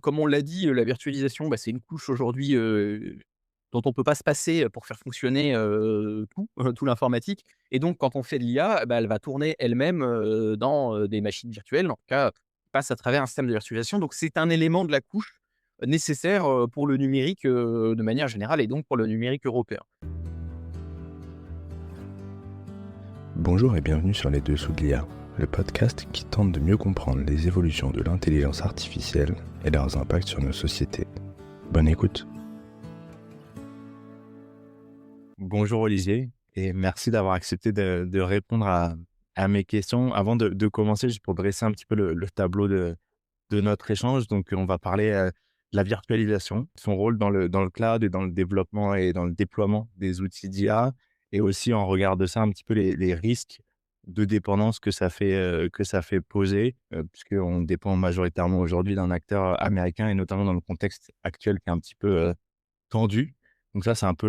Comme on l'a dit, la virtualisation, c'est une couche aujourd'hui, dont on peut pas se passer, pour faire fonctionner, tout, tout l'informatique et donc quand on fait de l'IA, elle va tourner elle-même, dans, des machines virtuelles. En tout cas, passe à travers un système de virtualisation. Donc c'est un élément de la couche nécessaire, pour le numérique, de manière générale et donc pour le numérique européen. Bonjour et bienvenue sur Les Dessous de l'IA, le podcast qui tente de mieux comprendre les évolutions de l'intelligence artificielle et leurs impacts sur nos sociétés. Bonne écoute. Bonjour Olivier et merci d'avoir accepté de répondre à mes questions. Avant de commencer, juste pour dresser un petit peu le tableau de notre échange, donc on va parler de la virtualisation, son rôle dans le cloud et dans le développement et dans le déploiement des outils d'IA, et aussi en regard de ça un petit peu les risques de dépendance que ça fait poser, puisqu'on dépend majoritairement aujourd'hui d'un acteur américain et notamment dans le contexte actuel qui est un petit peu tendu. Donc ça, c'est un peu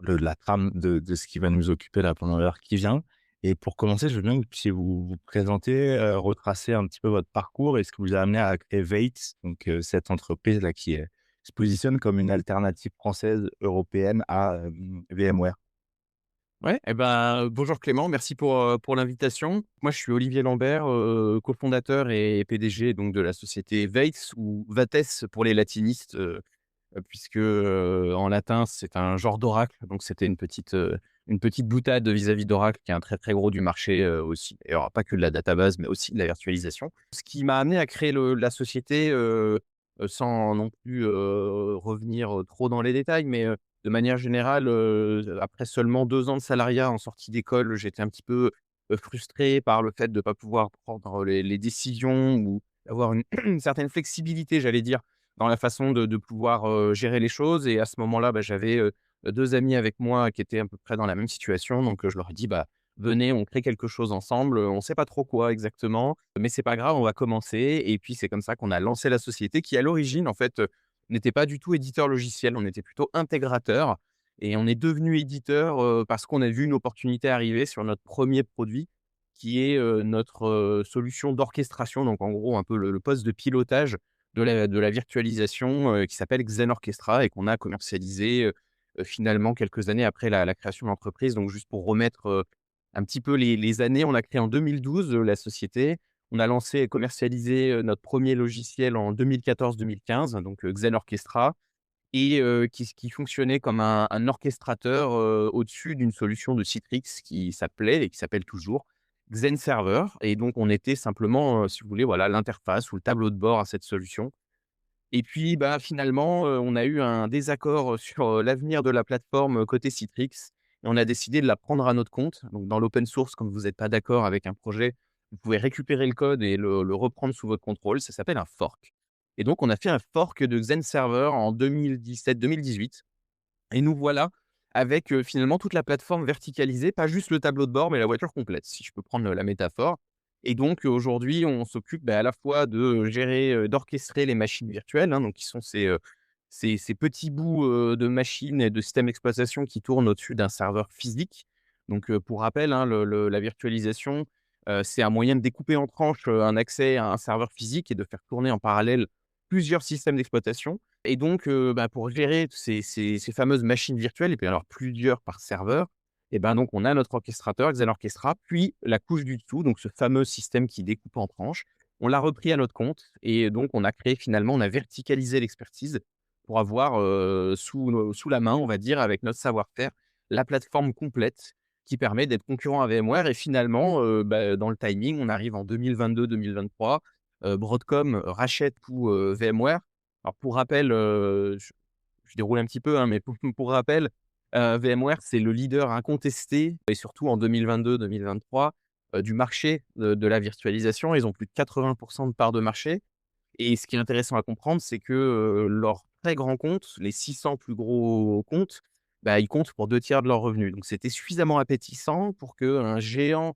la trame de ce qui va nous occuper là pendant l'heure qui vient. Et pour commencer, je veux bien que vous puissiez vous présenter, retracer un petit peu votre parcours et ce qui vous a amené à créer Veits, donc cette entreprise-là qui se positionne comme une alternative française, européenne à VMware. Ouais bonjour Clément, merci pour l'invitation. Moi, je suis Olivier Lambert, cofondateur et PDG donc de la société Veits ou Vates pour les latinistes, puisque, en latin, c'est un genre d'oracle, donc c'était une petite boutade vis-à-vis d'Oracle, qui est un très, très gros du marché, aussi. Et alors pas que de la database, mais aussi de la virtualisation. Ce qui m'a amené à créer la société, sans non plus, revenir, trop dans les détails, mais, de manière générale, après seulement 2 ans de salariat en sortie d'école, j'étais un petit peu, frustré par le fait de ne pas pouvoir prendre les décisions ou d'avoir une une certaine flexibilité, j'allais dire, dans la façon de pouvoir, gérer les choses et à ce moment-là, j'avais, 2 amis avec moi qui étaient à peu près dans la même situation donc je leur ai dit: «Venez, on crée quelque chose ensemble, on sait pas trop quoi exactement, mais c'est pas grave, on va commencer» et puis c'est comme ça qu'on a lancé la société qui à l'origine, en fait, n'était pas du tout éditeur logiciel, on était plutôt intégrateur et on est devenu éditeur, parce qu'on a vu une opportunité arriver sur notre premier produit qui est, notre, solution d'orchestration donc en gros un peu le poste de pilotage de la virtualisation, qui s'appelle Xen Orchestra et qu'on a commercialisé, finalement quelques années après la création de l'entreprise. Donc juste pour remettre, un petit peu les années, on a créé en 2012, la société. On a lancé et commercialisé, notre premier logiciel en 2014-2015, donc Xen Orchestra et qui fonctionnait comme un orchestrateur, au-dessus d'une solution de Citrix qui s'appelait et qui s'appelle toujours Xen Server et donc on était simplement, si vous voulez, voilà, l'interface ou le tableau de bord à cette solution et puis, finalement, on a eu un désaccord, sur, l'avenir de la plateforme, côté Citrix et on a décidé de la prendre à notre compte. Donc dans l'open source, quand vous êtes pas d'accord avec un projet, vous pouvez récupérer le code et le reprendre sous votre contrôle. Ça s'appelle un fork et donc on a fait un fork de Xen Server en 2017-2018 et nous voilà avec, finalement toute la plateforme verticalisée, pas juste le tableau de bord, mais la voiture complète, si je peux prendre, la métaphore et donc aujourd'hui, on s'occupe, à la fois de gérer, d'orchestrer les machines virtuelles, hein, donc qui sont ces petits bouts, de machines et de systèmes d'exploitation qui tournent au-dessus d'un serveur physique. Donc, pour rappel, hein, la virtualisation, c'est un moyen de découper en tranches, un accès à un serveur physique et de faire tourner en parallèle plusieurs systèmes d'exploitation et donc, pour gérer ces fameuses machines virtuelles et puis alors plusieurs par serveur et donc on a notre orchestrateur Xen Orchestra, puis la couche du dessous, donc ce fameux système qui découpe en tranches. On l'a repris à notre compte et donc on a créé finalement, on a verticalisé l'expertise pour avoir, sous la main, on va dire, avec notre savoir-faire, la plateforme complète qui permet d'être concurrent à VMware et finalement, dans le timing, on arrive en 2022-2023, Broadcom rachète tout, VMware. Alors pour rappel, je déroule un petit peu, hein, mais pour rappel, VMware, c'est le leader incontesté et surtout en 2022-2023, du marché de la virtualisation. Ils ont plus de 80 de part de marché et ce qui est intéressant à comprendre, c'est que, leurs très grands comptes, les 600 plus gros comptes, ils comptent pour 2 tiers de leurs revenus. Donc c'était suffisamment appétissant pour qu'un géant,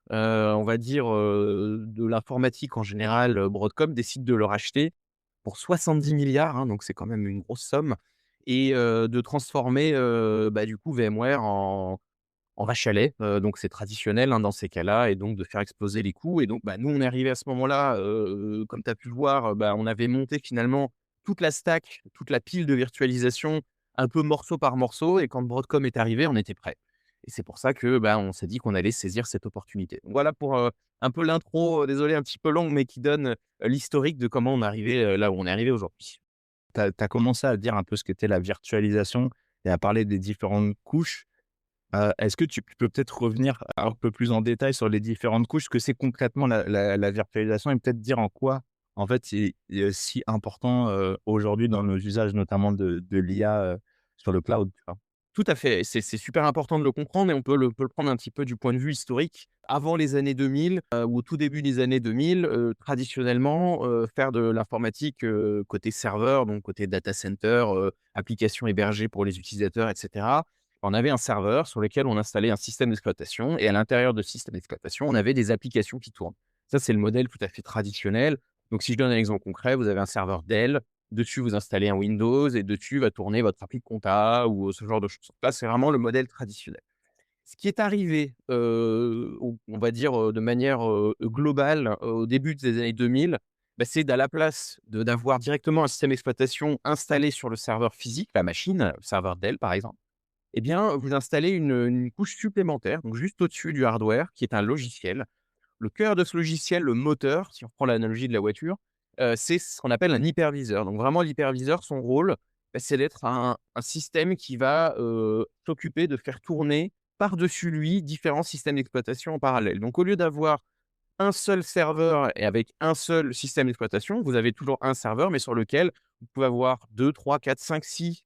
on va dire, de l'informatique en général, Broadcom décide de le racheter pour 70 milliards, hein, donc c'est quand même une grosse somme et de transformer, du coup VMware en vache à lait, donc c'est traditionnel, hein, dans ces cas-là et donc de faire exploser les coûts et donc nous, on est arrivé à ce moment-là, comme tu as pu le voir, on avait monté finalement toute la stack, toute la pile de virtualisation un peu morceau par morceau et quand Broadcom est arrivé, on était prêt et c'est pour ça que, on s'est dit qu'on allait saisir cette opportunité. Donc voilà pour, un peu l'intro, désolé un petit peu longue, mais qui donne, l'historique de comment on est arrivé, là où on est arrivé aujourd'hui. Tu as commencé à dire un peu ce qu'était la virtualisation et à parler des différentes couches. Est-ce que tu peux peut-être revenir un peu plus en détail sur les différentes couches, ce que c'est concrètement la virtualisation et peut-être dire en quoi, en fait, c'est, si important, aujourd'hui dans nos usages, notamment de l'IA, sur le cloud, tu vois? Tout à fait, c'est super important de le comprendre et on peut le prendre un petit peu du point de vue historique. Avant les années 2000, ou au tout début des années 2000, traditionnellement, faire de l'informatique, côté serveur, donc côté data center, applications hébergées pour les utilisateurs et cetera. On avait un serveur sur lequel on installait un système d'exploitation et à l'intérieur de ce système d'exploitation, on avait des applications qui tournent. Ça, c'est le modèle tout à fait traditionnel. Donc si je donne un exemple concret, vous avez un serveur Dell. Dessus, vous installez un Windows et dessus va tourner votre appli de compta ou ce genre de choses. Là, c'est vraiment le modèle traditionnel. Ce qui est arrivé, on va dire, de manière, globale, au début des années 2000, c'est à la place d'avoir directement un système d'exploitation installé sur le serveur physique, la machine, le serveur Dell par exemple, eh bien, vous installez une couche supplémentaire, donc juste au-dessus du hardware, qui est un logiciel. Le cœur de ce logiciel, le moteur, si on reprend l'analogie de la voiture, c'est ce qu'on appelle un hyperviseur. Donc vraiment l'hyperviseur, son rôle, c'est d'être un système qui va, s'occuper de faire tourner par-dessus lui différents systèmes d'exploitation en parallèle. Donc au lieu d'avoir un seul serveur et avec un seul système d'exploitation, vous avez toujours un serveur, mais sur lequel vous pouvez avoir 2, 3, 4, 5, 6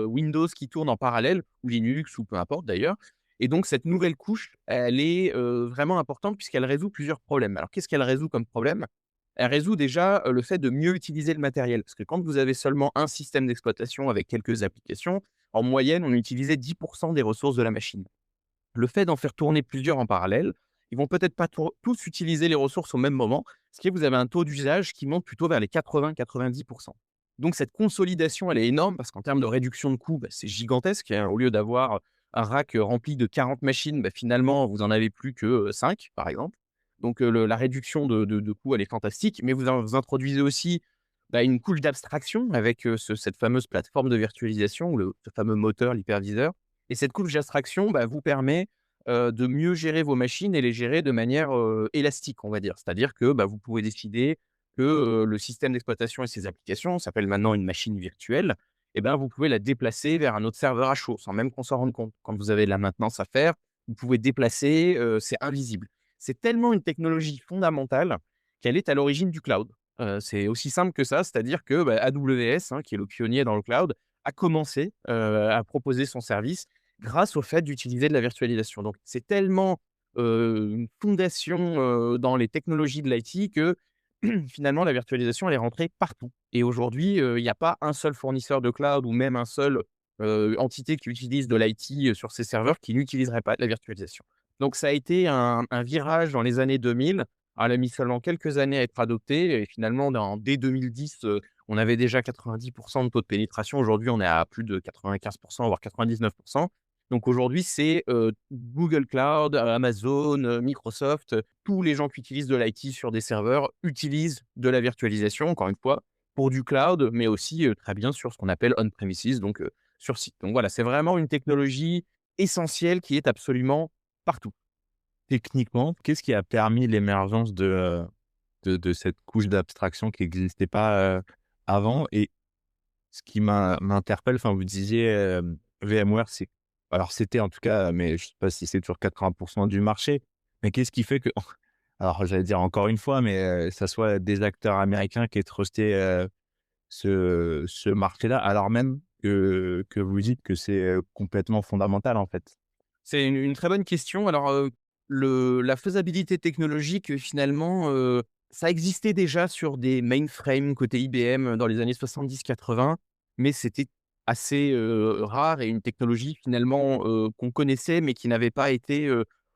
Windows qui tournent en parallèle ou Linux ou peu importe d'ailleurs et donc cette nouvelle couche, elle est, vraiment importante puisqu'elle résout plusieurs problèmes. Alors qu'est-ce qu'elle résout comme problème? Elle résout déjà, le fait de mieux utiliser le matériel. Parce que quand vous avez seulement un système d'exploitation avec quelques applications, en moyenne, on utilisait 10 des ressources de la machine. Le fait d'en faire tourner plusieurs en parallèle, ils vont peut-être pas tous utiliser les ressources au même moment, ce qui fait que vous avez un taux d'usage qui monte plutôt vers les 80-90. Donc cette consolidation, elle est énorme parce qu'en termes de réduction de coûts, c'est gigantesque, hein. Au lieu d'avoir un rack, rempli de 40 machines, finalement, vous en avez plus que, 5 par exemple. Donc la réduction de coûts, elle est fantastique, mais vous introduisez aussi, une couche d'abstraction avec, cette fameuse plateforme de virtualisation ou ce fameux moteur, l'hyperviseur et cette couche d'abstraction, vous permet, de mieux gérer vos machines et les gérer de manière, élastique, on va dire. C'est-à-dire que, vous pouvez décider que, le système d'exploitation et ses applications s'appelle maintenant une machine virtuelle et vous pouvez la déplacer vers un autre serveur à chaud, sans même qu'on s'en rende compte. Quand vous avez de la maintenance à faire, vous pouvez déplacer, c'est invisible. C'est tellement une technologie fondamentale qu'elle est à l'origine du cloud. C'est aussi simple que ça, c'est-à-dire que, AWS, hein, qui est le pionnier dans le cloud, a commencé, à proposer son service grâce au fait d'utiliser de la virtualisation. Donc c'est tellement, une fondation, dans les technologies de l'IT que finalement la virtualisation elle est rentrée partout et aujourd'hui, il n'y a pas un seul fournisseur de cloud ou même un seul, entité qui utilise de l'IT, sur ses serveurs qui n'utiliserait pas de la virtualisation. Donc ça a été un virage dans les années 2000. Elle a mis seulement quelques années à être adoptée et finalement dès 2010, on avait déjà 90 de taux de pénétration. Aujourd'hui, on est à plus de 95 voire 99. Donc aujourd'hui, c'est, Google Cloud, Amazon, Microsoft, tous les gens qui utilisent de l'IT sur des serveurs utilisent de la virtualisation, encore une fois, pour du cloud, mais aussi, très bien sur ce qu'on appelle on premises, donc, sur site. Donc voilà, c'est vraiment une technologie essentielle qui est absolument partout. Techniquement, qu'est-ce qui a permis l'émergence de cette couche d'abstraction qui n'existait pas, avant? Et ce qui m'interpelle, enfin, vous disiez, VMware, alors c'était en tout cas, mais je sais pas si c'est toujours 80 du marché, mais qu'est-ce qui fait que alors j'allais dire encore une fois, mais ça soit des acteurs américains qui aient trusté, ce marché-là, alors même que vous dites que c'est, complètement fondamental, en fait? C'est une très bonne question. Alors, la faisabilité technologique, finalement, ça existait déjà sur des mainframes côté IBM, dans les années 70-80, mais c'était assez, rare et une technologie finalement, qu'on connaissait, mais qui n'avait pas été,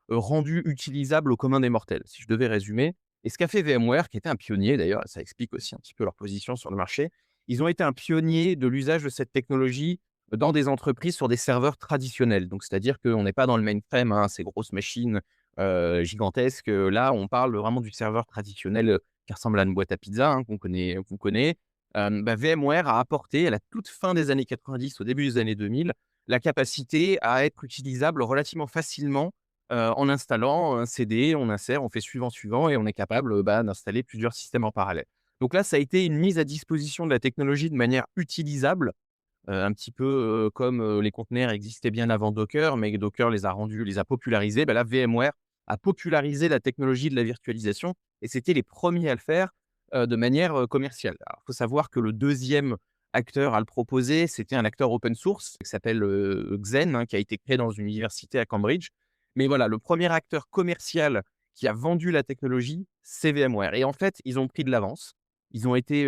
rendue utilisable au commun des mortels, si je devais résumer. Et ce qu'a fait VMware, qui était un pionnier d'ailleurs, ça explique aussi un petit peu leur position sur le marché, ils ont été un pionnier de l'usage de cette technologie, dans des entreprises sur des serveurs traditionnels. Donc c'est-à-dire qu'on n'est pas dans le mainframe, hein, ces grosses machines, gigantesques. Là, on parle vraiment du serveur traditionnel, qui ressemble à une boîte à pizza, hein, qu'on connaît. VMware a apporté à la toute fin des années 90, au début des années 2000, la capacité à être utilisable relativement facilement, en installant un CD, on insère, on fait suivant, suivant et on est capable, d'installer plusieurs systèmes en parallèle. Donc là, ça a été une mise à disposition de la technologie de manière utilisable, un petit peu, comme, les conteneurs existaient bien avant Docker, mais Docker les a popularisés. Là, VMware a popularisé la technologie de la virtualisation et c'était les premiers à le faire, de manière, commerciale. Alors, il faut savoir que le deuxième acteur à le proposer, c'était un acteur open source qui s'appelle, Xen, hein, qui a été créé dans une université à Cambridge. Mais voilà, le premier acteur commercial qui a vendu la technologie, c'est VMware et en fait, ils ont pris de l'avance. Ils ont été,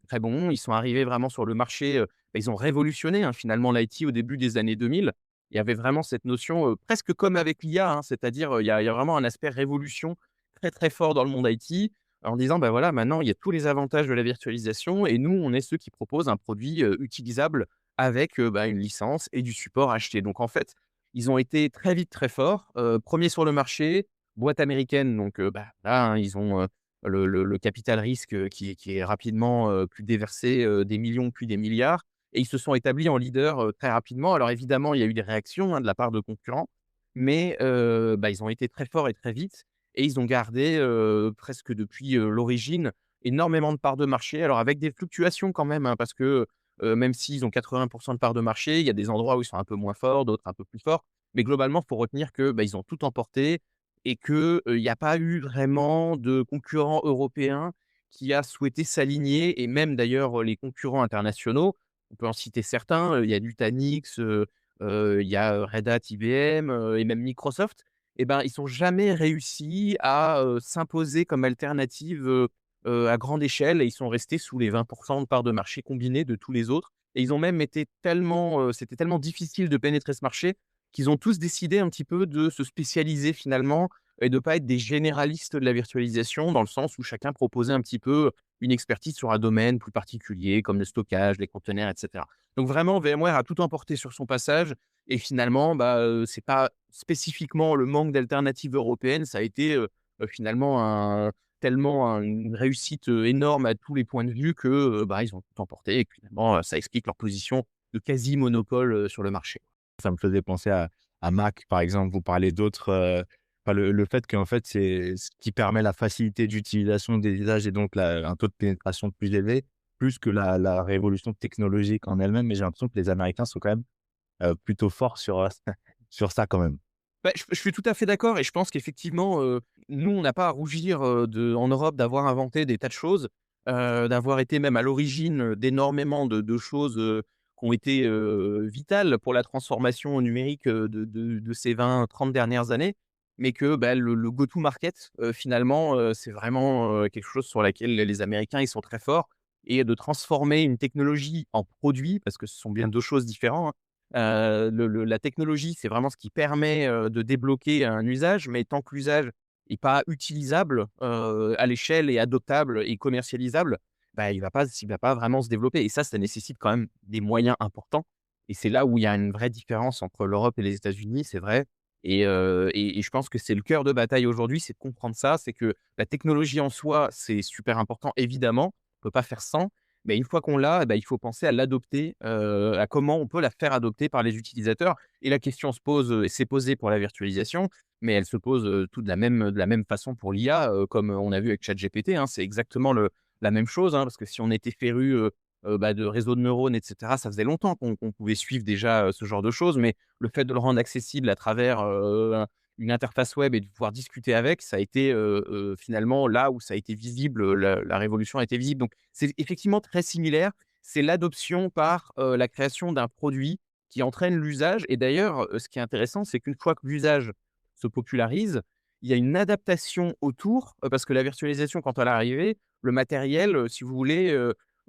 très bons. Ils sont arrivés vraiment sur le marché, ils ont révolutionné, hein, finalement l'IT au début des années 2000. Il y avait vraiment cette notion, presque comme avec l'IA, hein, c'est-à-dire, il y a vraiment un aspect révolution très, très fort dans le monde IT, en disant: voilà, maintenant il y a tous les avantages de la virtualisation et nous, on est ceux qui proposent un produit, utilisable avec, une licence et du support acheté». Donc en fait, ils ont été très vite très forts, 1 sur le marché, boîte américaine donc là, hein, ils ont, le capital risque, qui est rapidement, pu déverser, des millions puis des milliards et ils se sont établis en leader, très rapidement. Alors évidemment, il y a eu des réactions, hein, de la part de concurrents, mais ils ont été très forts et très vite et ils ont gardé, presque depuis, l'origine, énormément de parts de marché. Alors avec des fluctuations quand même, hein, parce que, même s'ils ont 80 de parts de marché, il y a des endroits où ils sont un peu moins forts, d'autres un peu plus forts. Mais globalement, il faut retenir que, ils ont tout emporté et que, il y a pas eu vraiment de concurrent européen qui a souhaité s'aligner et même d'ailleurs, les concurrents internationaux, on peut en citer certains, il y a Nutanix, il y a, Red Hat, IBM, et même Microsoft. Ils sont jamais réussi à, s'imposer comme alternative, à grande échelle et ils sont restés sous les 20 de parts de marché combinés de tous les autres et ils ont même été tellement, c'était tellement difficile de pénétrer ce marché qu'ils ont tous décidé un petit peu de se spécialiser finalement et de pas être des généralistes de la virtualisation, dans le sens où chacun proposait un petit peu une expertise sur un domaine plus particulier, comme le stockage, les conteneurs, et cetera. Donc vraiment, VMware a tout emporté sur son passage et finalement, c'est pas spécifiquement le manque d'alternatives européennes, ça a été, finalement une réussite, énorme à tous les points de vue que, ils ont tout emporté et que finalement, ça explique leur position de quasi monopole, sur le marché. Ça me faisait penser à Mac, par exemple. Vous parlez d'autres, enfin le fait qu'en fait, c'est ce qui permet la facilité d'utilisation des usages et donc un taux de pénétration plus élevé, plus que la révolution technologique en elle-même. Mais j'ai l'impression que les Américains sont quand même, plutôt forts sur, sur ça quand même. Je suis tout à fait d'accord et je pense qu'effectivement, nous, on n'a pas à rougir, en Europe d'avoir inventé des tas de choses, d'avoir été même à l'origine, d'énormément de choses, qui ont été, vitales pour la transformation numérique, de ces 20-30 dernières années. Mais que, le go to market, finalement, c'est vraiment, quelque chose sur laquelle les Américains, ils sont très forts et de transformer une technologie en produit, parce que ce sont bien 2 choses différentes, hein. La technologie, c'est vraiment ce qui permet, de débloquer un usage, mais tant que l'usage est pas utilisable, à l'échelle et adoptable et commercialisable, il va pas vraiment se développer et ça nécessite quand même des moyens importants et c'est là où il y a une vraie différence entre l'Europe et les États-Unis, c'est vrai et je pense que c'est le cœur de bataille aujourd'hui, c'est de comprendre ça, c'est que la technologie en soi, c'est super important évidemment, on peut pas faire sans, mais une fois qu'on l'a, il faut penser à l'adopter, à comment on peut la faire adopter par les utilisateurs et la question se pose, et s'est posée pour la virtualisation, mais elle se pose, tout de la même façon pour l'IA, comme on a vu avec ChatGPT, hein. C'est exactement la même chose, hein, parce que si on était féru, de réseaux de neurones et cetera, ça faisait longtemps qu'on pouvait suivre déjà, ce genre de choses, mais le fait de le rendre accessible à travers, une interface web et de pouvoir discuter avec, ça a été, finalement là où ça a été visible, la révolution a été visible. Donc c'est effectivement très similaire. C'est l'adoption par, la création d'un produit qui entraîne l'usage et d'ailleurs, ce qui est intéressant, c'est qu'une fois que l'usage se popularise, il y a une adaptation autour, parce que la virtualisation quand elle est arrivée, le matériel, si vous voulez,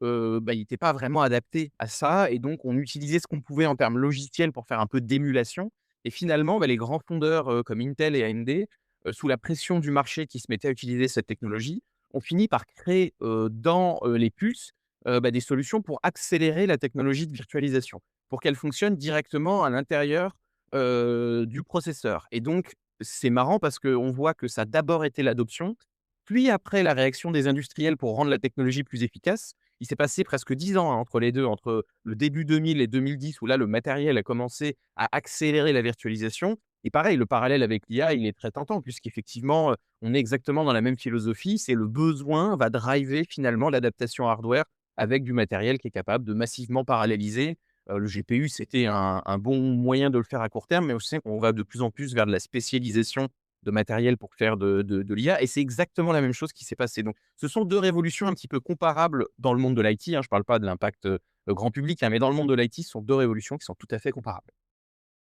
il était pas vraiment adapté à ça et donc on utilisait ce qu'on pouvait en termes logiciels pour faire un peu d'émulation et finalement, les grands fondeurs, comme Intel et AMD, sous la pression du marché qui se mettait à utiliser cette technologie, ont fini par créer, dans, les puces, des solutions pour accélérer la technologie de virtualisation, pour qu'elle fonctionne directement à l'intérieur, du processeur. Et donc c'est marrant parce qu'on voit que ça a d'abord été l'adoption, puis après la réaction des industriels pour rendre la technologie plus efficace. Il s'est passé presque 10 ans, hein, entre les 2, entre le début 2000 et 2010 où là le matériel a commencé à accélérer la virtualisation. Et pareil, le parallèle avec l'IA, il est très tentant puisqu'effectivement, on est exactement dans la même philosophie. C'est le besoin va driver finalement l'adaptation hardware avec du matériel qui est capable de massivement paralléliser. Le GPU, c'était un bon moyen de le faire à court terme, mais on sait qu'on va de plus en plus vers de la spécialisation de matériel pour faire de l'IA, et c'est exactement la même chose qui s'est passé. Donc ce sont 2 révolutions un petit peu comparables dans le monde de l'IT, hein. Je ne parle pas de l'impact, grand public, hein, mais dans le monde de l'IT, ce sont 2 révolutions qui sont tout à fait comparables.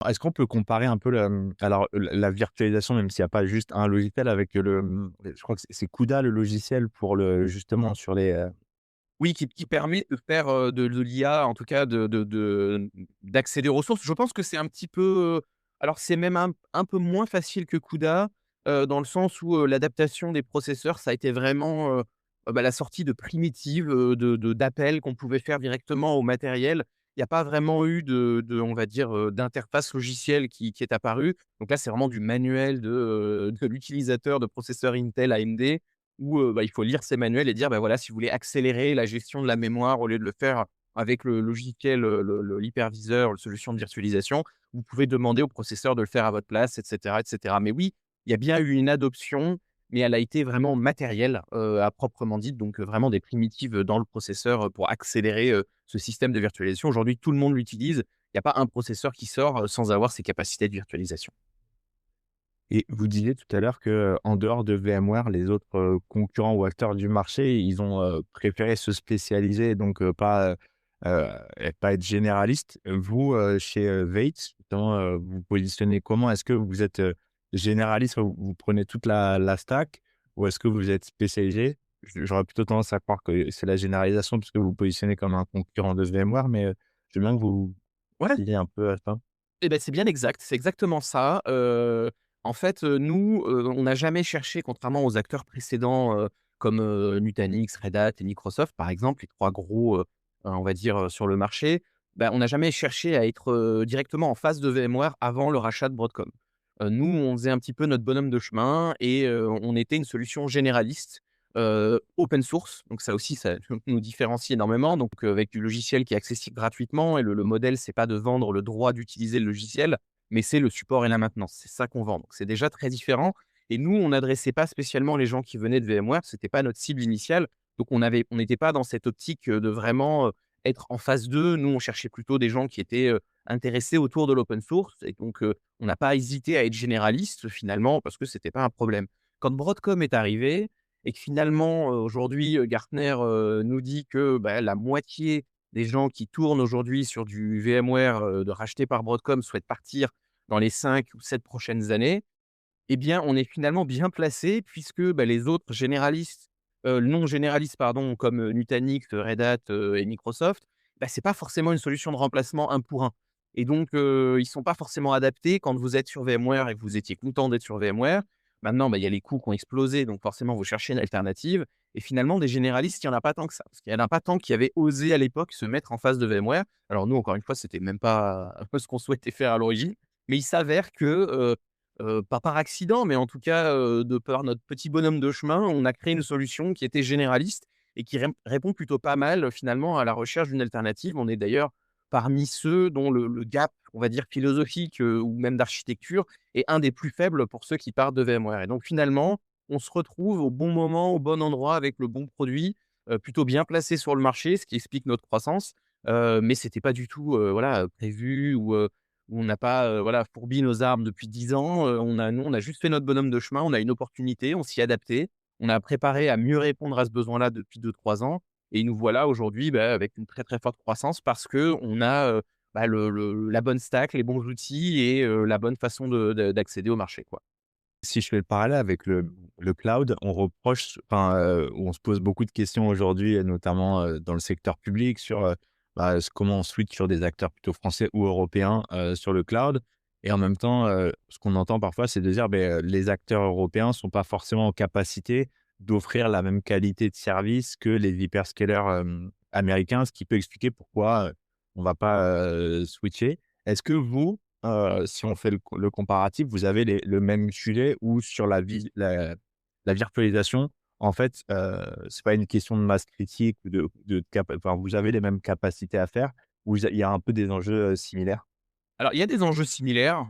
Est-ce qu'on peut comparer un peu alors la virtualisation, même s'il y a pas juste un logiciel avec je crois que c'est CUDA le logiciel pour le justement sur les, Oui, qui permet de faire, de l'IA, en tout cas d'accéder aux ressources. Je pense que c'est un petit peu, alors c'est même un peu moins facile que CUDA, dans le sens où, l'adaptation des processeurs, ça a été vraiment, la sortie de primitives, d'appels qu'on pouvait faire directement au matériel. Il y a pas vraiment eu on va dire, d'interface logicielle qui est apparue. Donc là, c'est vraiment du manuel de l'utilisateur de processeurs Intel, AMD, où, il faut lire ces manuels et dire: «Bah, voilà, si vous voulez accélérer la gestion de la mémoire au lieu de le faire avec le logiciel, l'hyperviseur, la solution de virtualisation, vous pouvez demander au processeur de le faire à votre place», et cetera, et cetera. Mais oui, il y a bien eu une adoption, mais elle a été vraiment matérielle, à proprement dite, donc vraiment des primitives, dans le processeur, pour accélérer, ce système de virtualisation. Aujourd'hui, tout le monde l'utilise. Il y a pas un processeur qui sort, sans avoir ces capacités de virtualisation. et vous disiez tout à l'heure que, en dehors de VMware, les autres, concurrents ou acteurs du marché, ils ont, préféré se spécialiser donc et pas être généralistes. Vous, chez, Vates, justement, vous vous positionnez comment? Est-ce que vous êtes, généraliste, vous prenez toute la stack ou est-ce que vous êtes spécialisé? J'aurais plutôt tendance à croire que c'est la généralisation puisque vous vous positionnez comme un concurrent de VMware, mais, je veux bien que vous Ouais. disiez un peu à ça. Eh ben c'est bien exact, c'est exactement ça. En fait, nous, on n'a jamais cherché, contrairement aux acteurs précédents, comme, Nutanix, Red Hat et Microsoft, par exemple, les 3 gros, on va dire, sur le marché. Bah, on n'a jamais cherché à être, directement en face de VMware avant le rachat de Broadcom. Nous, on faisait un petit peu notre bonhomme de chemin et on était une solution généraliste, open source. Donc ça aussi, ça nous différencie énormément. Donc, avec du logiciel qui est accessible gratuitement, et le modèle, c'est pas de vendre le droit d'utiliser le logiciel, mais c'est le support et la maintenance. C'est ça qu'on vend. Donc c'est déjà très différent, et nous, on n'adressait pas spécialement les gens qui venaient de VMware, c'était pas notre cible initiale. Donc on n'était pas dans cette optique, de vraiment, être en phase 2. Nous, on cherchait plutôt des gens qui étaient, intéressés autour de l'open source, et donc on n'a pas hésité à être généraliste finalement parce que c'était pas un problème. Quand Broadcom est arrivé et que finalement, aujourd'hui, Gartner, nous dit que, bah, la moitié des gens qui tournent aujourd'hui sur du VMware, de racheté par Broadcom souhaitent partir dans les 5 ou 7 prochaines années. Eh bien, on est finalement bien placé puisque, bah, les autres généralistes, non généralistes pardon, comme, Nutanix, Red Hat, et Microsoft, bah, c'est pas forcément une solution de remplacement un pour un, et donc ils sont pas forcément adaptés quand vous êtes sur VMware et que vous étiez content d'être sur VMware. Maintenant, bah, il y a les coûts qui ont explosé, donc forcément vous cherchez une alternative, et finalement des généralistes, il y en a pas tant que ça. Parce qu'il y en a pas tant qui avaient osé à l'époque se mettre en face de VMware. Alors nous, encore une fois, c'était même pas ce qu'on souhaitait faire à l'origine, mais il s'avère que, pas par accident, mais en tout cas, de par notre petit bonhomme de chemin, on a créé une solution qui était généraliste et qui répond plutôt pas mal, finalement, à la recherche d'une alternative. On est d'ailleurs parmi ceux dont le gap, on va dire philosophique, ou même d'architecture, est un des plus faibles pour ceux qui partent de VMware, et donc finalement, on se retrouve au bon moment, au bon endroit, avec le bon produit, plutôt bien placé sur le marché, ce qui explique notre croissance. Mais c'était pas du tout, voilà, prévu, ou on n'a pas, voilà, fourbi nos armes depuis 10 ans. Nous, on a juste fait notre bonhomme de chemin. On a une opportunité, on s'y est adapté. On a préparé à mieux répondre à ce besoin-là depuis 2 3 ans, et nous voilà aujourd'hui, bah, avec une très, très forte croissance parce qu'on a, la bonne stack, les bons outils et la bonne façon d'accéder au marché, quoi. Si je fais le parallèle avec le cloud, on reproche, enfin, on se pose beaucoup de questions aujourd'hui, et notamment, dans le secteur public sur, comment on switch sur des acteurs plutôt français ou européens, sur le cloud, et en même temps, ce qu'on entend parfois, c'est de dire: les acteurs européens sont pas forcément en capacité d'offrir la même qualité de service que les hyperscalers, américain, ce qui peut expliquer pourquoi, on va pas, switcher. Est-ce que vous, si on fait le comparatif, vous avez le même sujet ou sur la virtualisation, en fait, c'est pas une question de masse critique ou enfin, vous avez les mêmes capacités à faire ou il y a un peu des enjeux, similaires? Alors, il y a des enjeux similaires,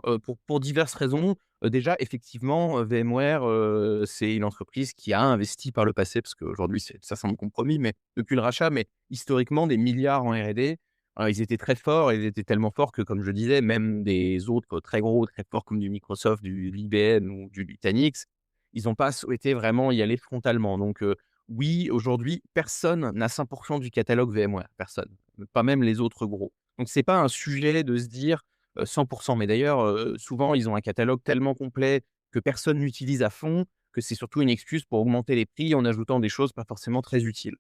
pour diverses raisons. Déjà, effectivement, VMware, c'est une entreprise qui a investi par le passé, parce qu'aujourd'hui, ça semble compromis, mais depuis le rachat, mais historiquement, des milliards en R&D. Ils étaient très forts, ils étaient tellement forts que, comme je disais, même des autres très gros, très forts comme du Microsoft, du l'IBM ou du Nutanix, ils n'ont pas souhaité vraiment y aller frontalement. Donc, oui, aujourd'hui, personne n'a 100 du catalogue VMware, personne, pas même les autres gros. Donc c'est pas un sujet de se dire 100. Mais d'ailleurs, souvent, ils ont un catalogue tellement complet que personne n'utilise à fond, que c'est surtout une excuse pour augmenter les prix en ajoutant des choses pas forcément très utiles.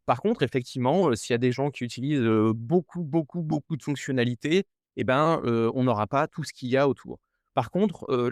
Par contre, effectivement, s'il y a des gens qui utilisent, beaucoup, beaucoup, beaucoup de fonctionnalités, et ben, on n'aura pas tout ce qu'il y a autour. Par contre,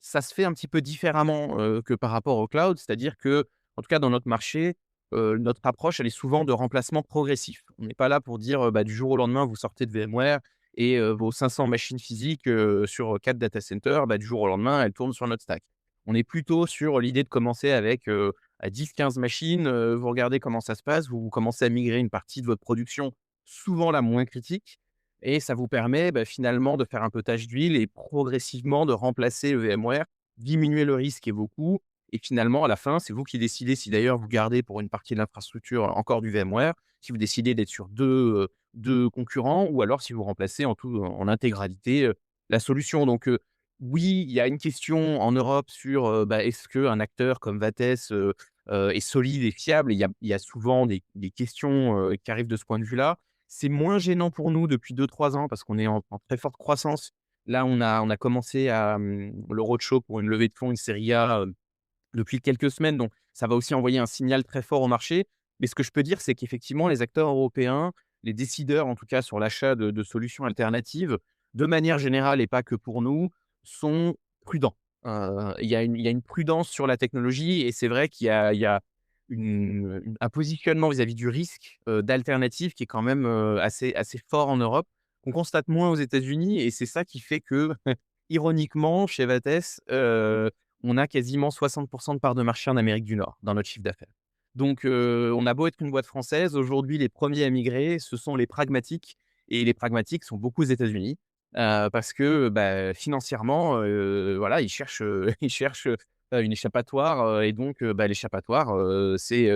ça se fait un petit peu différemment, que par rapport au cloud. C'est-à-dire que, en tout cas dans notre marché, notre approche, elle est souvent de remplacement progressif. On n'est pas là pour dire, bah, du jour au lendemain, vous sortez de VMware et vos 500 machines physiques, sur 4 data centers, bah, du jour au lendemain, elles tournent sur notre stack. On est plutôt sur l'idée de commencer avec, à 10-15 machines, vous regardez comment ça se passe, vous commencez à migrer une partie de votre production, souvent la moins critique, et ça vous permet, bah, finalement de faire un peu tache d'huile et progressivement de remplacer le VMware, diminuer le risque et vos coûts, et finalement à la fin, c'est vous qui décidez si d'ailleurs vous gardez pour une partie de l'infrastructure encore du VMware, si vous décidez d'être sur 2 concurrents ou alors si vous remplacez en intégralité, la solution. Donc, oui, il y a une question en Europe sur, bah, est-ce qu'un acteur comme Vatès, est solide et fiable? Il y a souvent des questions, qui arrivent de ce point de vue-là. C'est moins gênant pour nous depuis 2-3 ans parce qu'on est en très forte croissance. Là, on a commencé le roadshow pour une levée de fonds, une série A, depuis quelques semaines, donc ça va aussi envoyer un signal très fort au marché. Mais ce que je peux dire, c'est qu'effectivement, les acteurs européens, les décideurs en tout cas sur l'achat de solutions alternatives, de manière générale et pas que pour nous, sont prudents. Il y a une prudence sur la technologie et c'est vrai qu'il y a un positionnement vis-à-vis du risque, d'alternatives qui est quand même, assez fort en Europe, qu'on constate moins aux États-Unis et c'est ça qui fait que, ironiquement, chez Vatès, on a quasiment 60 de part de marché en Amérique du Nord, dans notre chiffre d'affaires. Donc, on a beau être une boîte française, aujourd'hui, les premiers à migrer, ce sont les pragmatiques et les pragmatiques sont beaucoup aux États-Unis, parce que, bah, financièrement, voilà, ils cherchent, ils cherchent, une échappatoire, et donc, bah, l'échappatoire, c'est,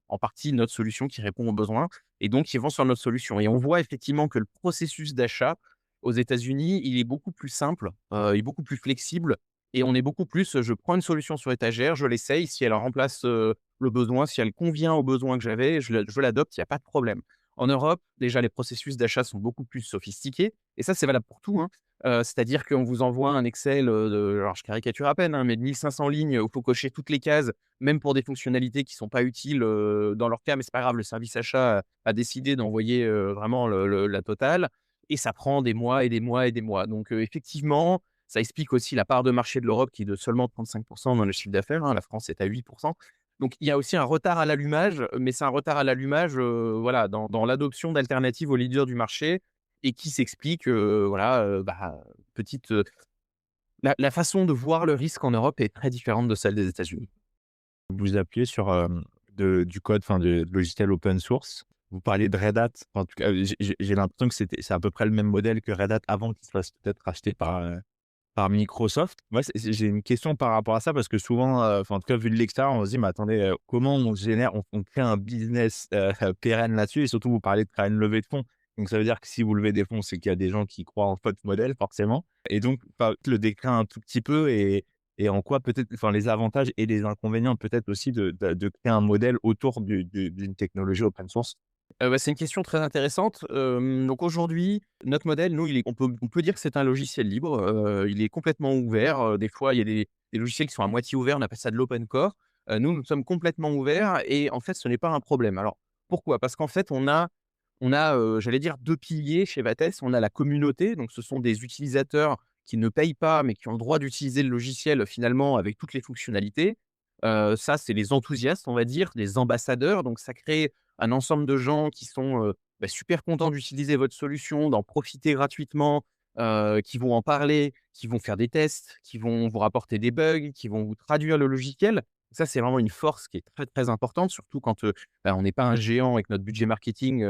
en partie notre solution qui répond aux besoins et donc ils vont sur notre solution et on voit effectivement que le processus d'achat aux États-Unis, il est beaucoup plus simple, il est beaucoup plus flexible et on est beaucoup plus, je prends une solution sur étagère, je l'essaye, si elle remplace, le besoin, si elle convient aux besoins que j'avais, je l'adopte, il y a pas de problème. En Europe, déjà, les processus d'achat sont beaucoup plus sophistiqués et ça, c'est valable pour tout, hein. C'est-à-dire qu'on vous envoie un Excel, alors je caricature à peine, hein, mais de 1 500 lignes où il faut cocher toutes les cases, même pour des fonctionnalités qui sont pas utiles, dans leur cas, mais c'est pas grave, le service achat a décidé d'envoyer, vraiment la totale et ça prend des mois et des mois et des mois. Donc, effectivement, ça explique aussi la part de marché de l'Europe qui est de seulement 35 dans le chiffre d'affaires, hein. La France est à 8. Donc il y a aussi un retard à l'allumage, mais c'est un retard à l'allumage, voilà, dans l'adoption d'alternatives aux leaders du marché et qui s'explique, voilà, bah, petite, la façon de voir le risque en Europe est très différente de celle des États-Unis. Vous appuyez sur, du code, enfin, de logiciels open source. Vous parliez de Red Hat. En tout cas, j'ai l'impression que c'est à peu près le même modèle que Red Hat avant qu'il se fasse peut-être racheter par Microsoft. Moi, j'ai une question par rapport à ça parce que souvent, enfin, en tout cas, vu de l'extérieur, on se dit: «Mais attendez, comment on crée un business, pérenne là-dessus?» Et surtout, vous parlez de créer une levée de fonds. Donc ça veut dire que si vous levez des fonds, c'est qu'il y a des gens qui croient en votre modèle forcément et donc, enfin, le décrire un tout petit peu et en quoi peut-être, enfin, les avantages et les inconvénients peut-être aussi de créer un modèle autour d'une technologie open source? Bah, c'est une question très intéressante. Donc aujourd'hui, notre modèle, nous, on peut dire que c'est un logiciel libre, il est complètement ouvert, des fois, il y a des logiciels qui sont à moitié ouverts, on appelle ça de l'open core. Nous sommes complètement ouverts et en fait, ce n'est pas un problème. Alors pourquoi? Parce qu'en fait, on a, j'allais dire 2 piliers chez Vatès. On a la communauté, donc ce sont des utilisateurs qui ne payent pas, mais qui ont le droit d'utiliser le logiciel finalement avec toutes les fonctionnalités. Ça, c'est les enthousiastes, on va dire, les ambassadeurs, donc ça crée un ensemble de gens qui sont, super contents d'utiliser votre solution, d'en profiter gratuitement, qui vont en parler, qui vont faire des tests, qui vont vous rapporter des bugs, qui vont vous traduire le logiciel. Ça, c'est vraiment une force qui est très, très importante, surtout quand, on n'est pas un géant et que notre budget marketing,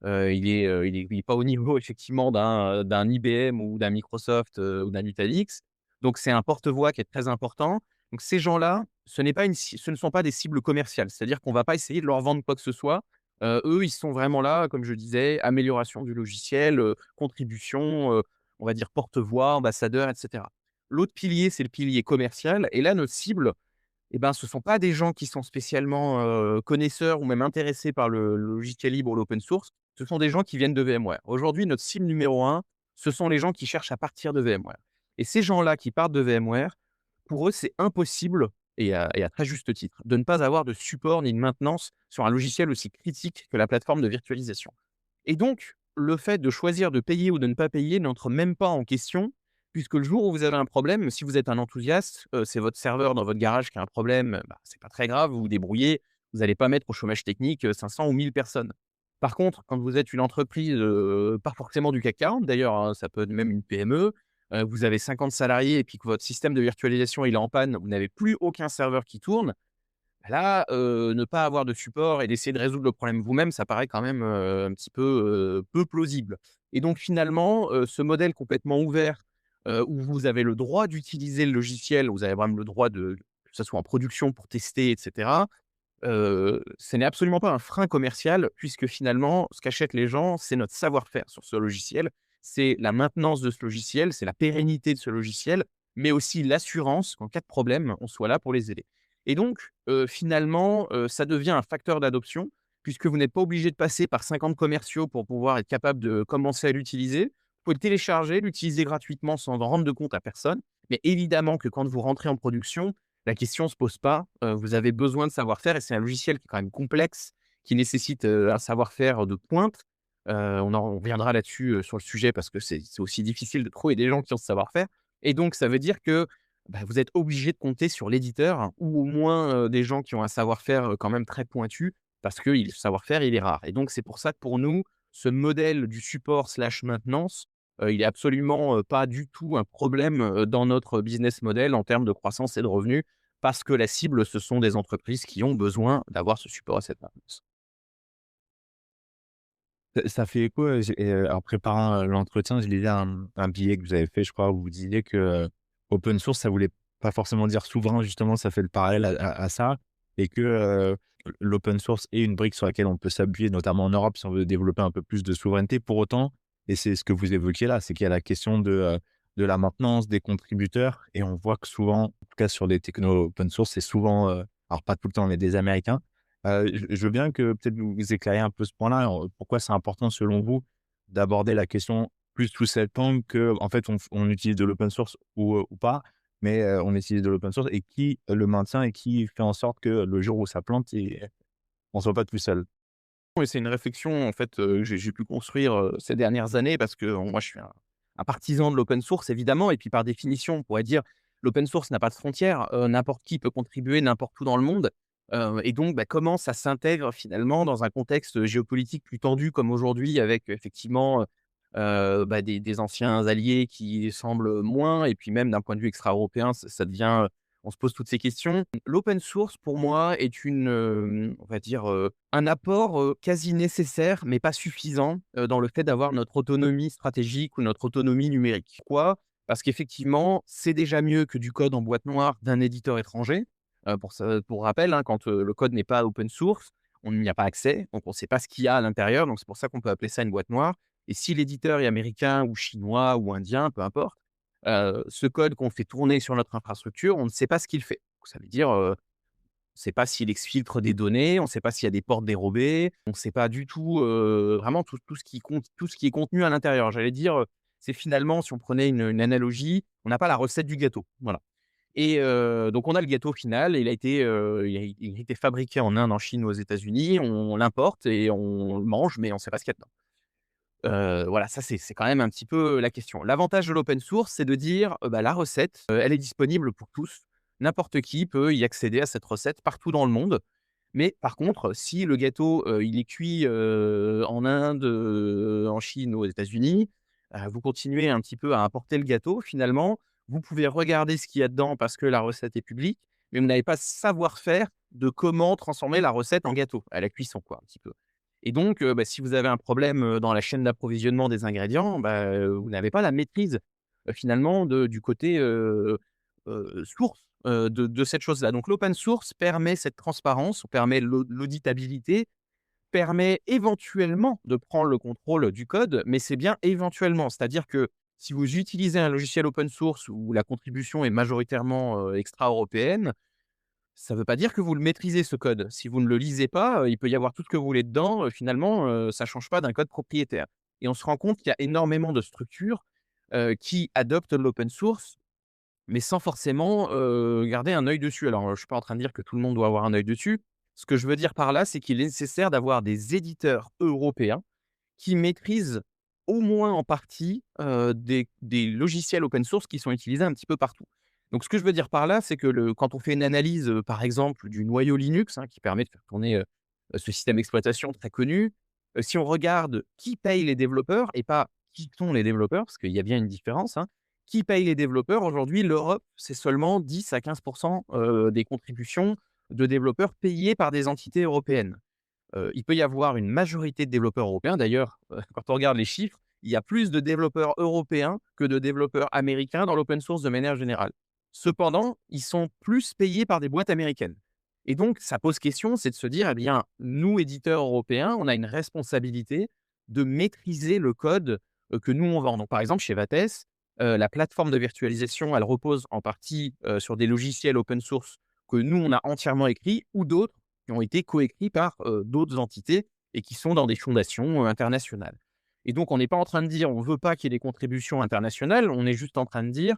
il est pas au niveau effectivement d'un IBM ou d'un Microsoft, ou d'un Nutanix. Donc c'est un porte-voix qui est très important. Donc ces gens-là, ce ne sont pas des cibles commerciales. C'est-à-dire qu'on va pas essayer de leur vendre quoi que ce soit. Eux, ils sont vraiment là, comme je disais, amélioration du logiciel, contribution, on va dire porte-voix, ambassadeur, et cetera. L'autre pilier, c'est le pilier commercial et là, notre cible, ce ne sont pas des gens qui sont spécialement, connaisseurs ou même intéressés par le logiciel libre ou l'open source. Ce sont des gens qui viennent de VMware. Aujourd'hui, notre cible numéro un, ce sont les gens qui cherchent à partir de VMware et ces gens-là qui partent de VMware, pour eux, c'est impossible et à très juste titre, de ne pas avoir de support ni de maintenance sur un logiciel aussi critique que la plateforme de virtualisation. Et donc, le fait de choisir de payer ou de ne pas payer n'entre même pas en question, puisque le jour où vous avez un problème, si vous êtes un enthousiaste, c'est votre serveur dans votre garage qui a un problème, c'est pas très grave, vous vous débrouillez, vous n'allez pas mettre au chômage technique, 500 ou 1000 personnes. Par contre, quand vous êtes une entreprise, pas forcément du CAC 40 d'ailleurs, hein, ça peut être même une PME, vous avez 50 salariés et puis que votre système de virtualisation il est en panne, vous n'avez plus aucun serveur qui tourne, là, ne pas avoir de support et d'essayer de résoudre le problème vous-même, ça paraît quand même, un petit peu, peu plausible et donc finalement, ce modèle complètement ouvert, où vous avez le droit d'utiliser le logiciel, vous avez vraiment le droit que ça soit en production pour tester et cetera, ce n'est absolument pas un frein commercial puisque finalement, ce qu'achètent les gens, c'est notre savoir-faire sur ce logiciel. C'est la maintenance de ce logiciel, c'est la pérennité de ce logiciel, mais aussi l'assurance qu'en cas de problème, on soit là pour les aider. Et donc, finalement, ça devient un facteur d'adoption puisque vous n'êtes pas obligé de passer par 50 commerciaux pour pouvoir être capable de commencer à l'utiliser. Vous pouvez le télécharger, l'utiliser gratuitement sans en rendre de compte à personne. Mais évidemment que quand vous rentrez en production, la question ne se pose pas, vous avez besoin de savoir-faire et c'est un logiciel qui est quand même complexe, qui nécessite, un savoir-faire de pointe. On reviendra là-dessus, sur le sujet parce que c'est aussi difficile de trouver des gens qui ont ce savoir-faire et donc ça veut dire que, vous êtes obligé de compter sur l'éditeur ou au moins, des gens qui ont un savoir-faire, quand même très pointu parce que le savoir-faire, il est rare et donc c'est pour ça que pour nous, ce modèle du support slash maintenance, il est absolument, pas du tout un problème, dans notre business model en termes de croissance et de revenus. Parce que la cible, ce sont des entreprises qui ont besoin d'avoir ce support et cette maintenance. Ça fait écho, en préparant, l'entretien, je lisais un billet que vous avez fait, je crois, où vous disiez que, open source, ça voulait pas forcément dire souverain, justement, ça fait le parallèle à ça et que, l'open source est une brique sur laquelle on peut s'appuyer, notamment en Europe, si on veut développer un peu plus de souveraineté. Pour autant, et c'est ce que vous évoquiez là, c'est qu'il y a la question de la maintenance, des contributeurs et on voit que souvent, en tout cas sur des technos open source, c'est souvent, alors pas tout le temps, mais des Américains. Je veux bien que peut-être vous éclairiez un peu ce point-là. Pourquoi c'est important selon vous d'aborder la question plus sous cet angle qu'en fait on utilise de l'open source ou pas, mais on utilise de l'open source et qui le maintient et qui fait en sorte que le jour où ça plante on soit pas tout seul? Oui, c'est une réflexion en fait, que j'ai pu construire, ces dernières années parce que moi je suis un partisan de l'open source évidemment et puis par définition, on pourrait dire l'open source n'a pas de frontières, n'importe qui peut contribuer n'importe où dans le monde, et donc comment ça s'intègre finalement dans un contexte géopolitique plus tendu comme aujourd'hui avec effectivement, des anciens alliés qui semblent moins et puis même d'un point de vue extra-européen, ça devient, on se pose toutes ces questions. L'open source pour moi est on va dire, un apport, quasi nécessaire, mais pas suffisant, dans le fait d'avoir notre autonomie stratégique ou notre autonomie numérique. Pourquoi? Parce qu'effectivement, c'est déjà mieux que du code en boîte noire d'un éditeur étranger. Pour rappel, hein, quand, le code n'est pas open source, on n'y a pas accès, donc on ne sait pas ce qu'il y a à l'intérieur, donc c'est pour ça qu'on peut appeler ça une boîte noire et si l'éditeur est américain ou chinois ou indien, peu importe, ce code qu'on fait tourner sur notre infrastructure, on ne sait pas ce qu'il fait. Donc ça veut dire, on ne sait pas s'il exfiltre des données, on ne sait pas s'il y a des portes dérobées, on ne sait pas du tout, vraiment tout ce qui compte tout ce qui est contenu à l'intérieur. J'allais dire, c'est finalement si on prenait une analogie, on n'a pas la recette du gâteau, voilà et donc on a le gâteau final et il a été fabriqué en Inde, en Chine ou aux États-Unis, on l'importe et on le mange, mais on ne sait pas ce qu'il y a dedans. Voilà, ça c'est quand même un petit peu la question. L'avantage de l'open source, c'est de dire, la recette, elle est disponible pour tous. N'importe qui peut y accéder à cette recette partout dans le monde. Mais par contre, si le gâteau, il est cuit, en Inde, en Chine, aux États-Unis, vous continuez un petit peu à importer le gâteau. Finalement, vous pouvez regarder ce qu'il y a dedans parce que la recette est publique, mais vous n'avez pas savoir-faire de comment transformer la recette en gâteau, à la cuisson quoi, un petit peu. Et donc, si vous avez un problème, dans la chaîne d'approvisionnement des ingrédients, vous n'avez pas la maîtrise, finalement du côté, source, de cette chose-là. Donc l'open source permet cette transparence, permet l'auditabilité, permet éventuellement de prendre le contrôle du code, mais c'est bien éventuellement. C'est-à-dire que si vous utilisez un logiciel open source où la contribution est majoritairement, extra-européenne, ça ne veut pas dire que vous le maîtrisez ce code. Si vous ne le lisez pas, il peut y avoir tout ce que vous voulez dedans, finalement, ça ne change pas d'un code propriétaire. Et on se rend compte qu'il y a énormément de structures, qui adoptent l'open source, mais sans forcément, garder un œil dessus. Alors, je ne suis pas en train de dire que tout le monde doit avoir un œil dessus. Ce que je veux dire par là, c'est qu'il est nécessaire d'avoir des éditeurs européens qui maîtrisent au moins en partie, des logiciels open source qui sont utilisés un petit peu partout. Donc ce que je veux dire par là, c'est que quand on fait une analyse, par exemple, du noyau Linux, hein, qui permet de faire tourner, ce système d'exploitation très connu, si on regarde qui paye les développeurs et pas qui sont les développeurs, parce qu'il y a bien une différence, hein. Qui paye les développeurs? Aujourd'hui, l'Europe, c'est seulement 10 à 15 des contributions de développeurs payées par des entités européennes. Il peut y avoir une majorité de développeurs européens. D'ailleurs, quand on regarde les chiffres, il y a plus de développeurs européens que de développeurs américains dans l'open source de manière générale. Cependant, ils sont plus payés par des boîtes américaines et donc ça pose question, c'est de se dire: «Eh bien, nous, éditeurs européens, on a une responsabilité de maîtriser le code, que nous, on vend». Donc par exemple, chez Vates, la plateforme de virtualisation, elle repose en partie, sur des logiciels open source que nous, on a entièrement écrits ou d'autres qui ont été coécrits par, d'autres entités et qui sont dans des fondations, internationales. Et donc on n'est pas en train de dire: «On ne veut pas qu'il y ait des contributions internationales», on est juste en train de dire: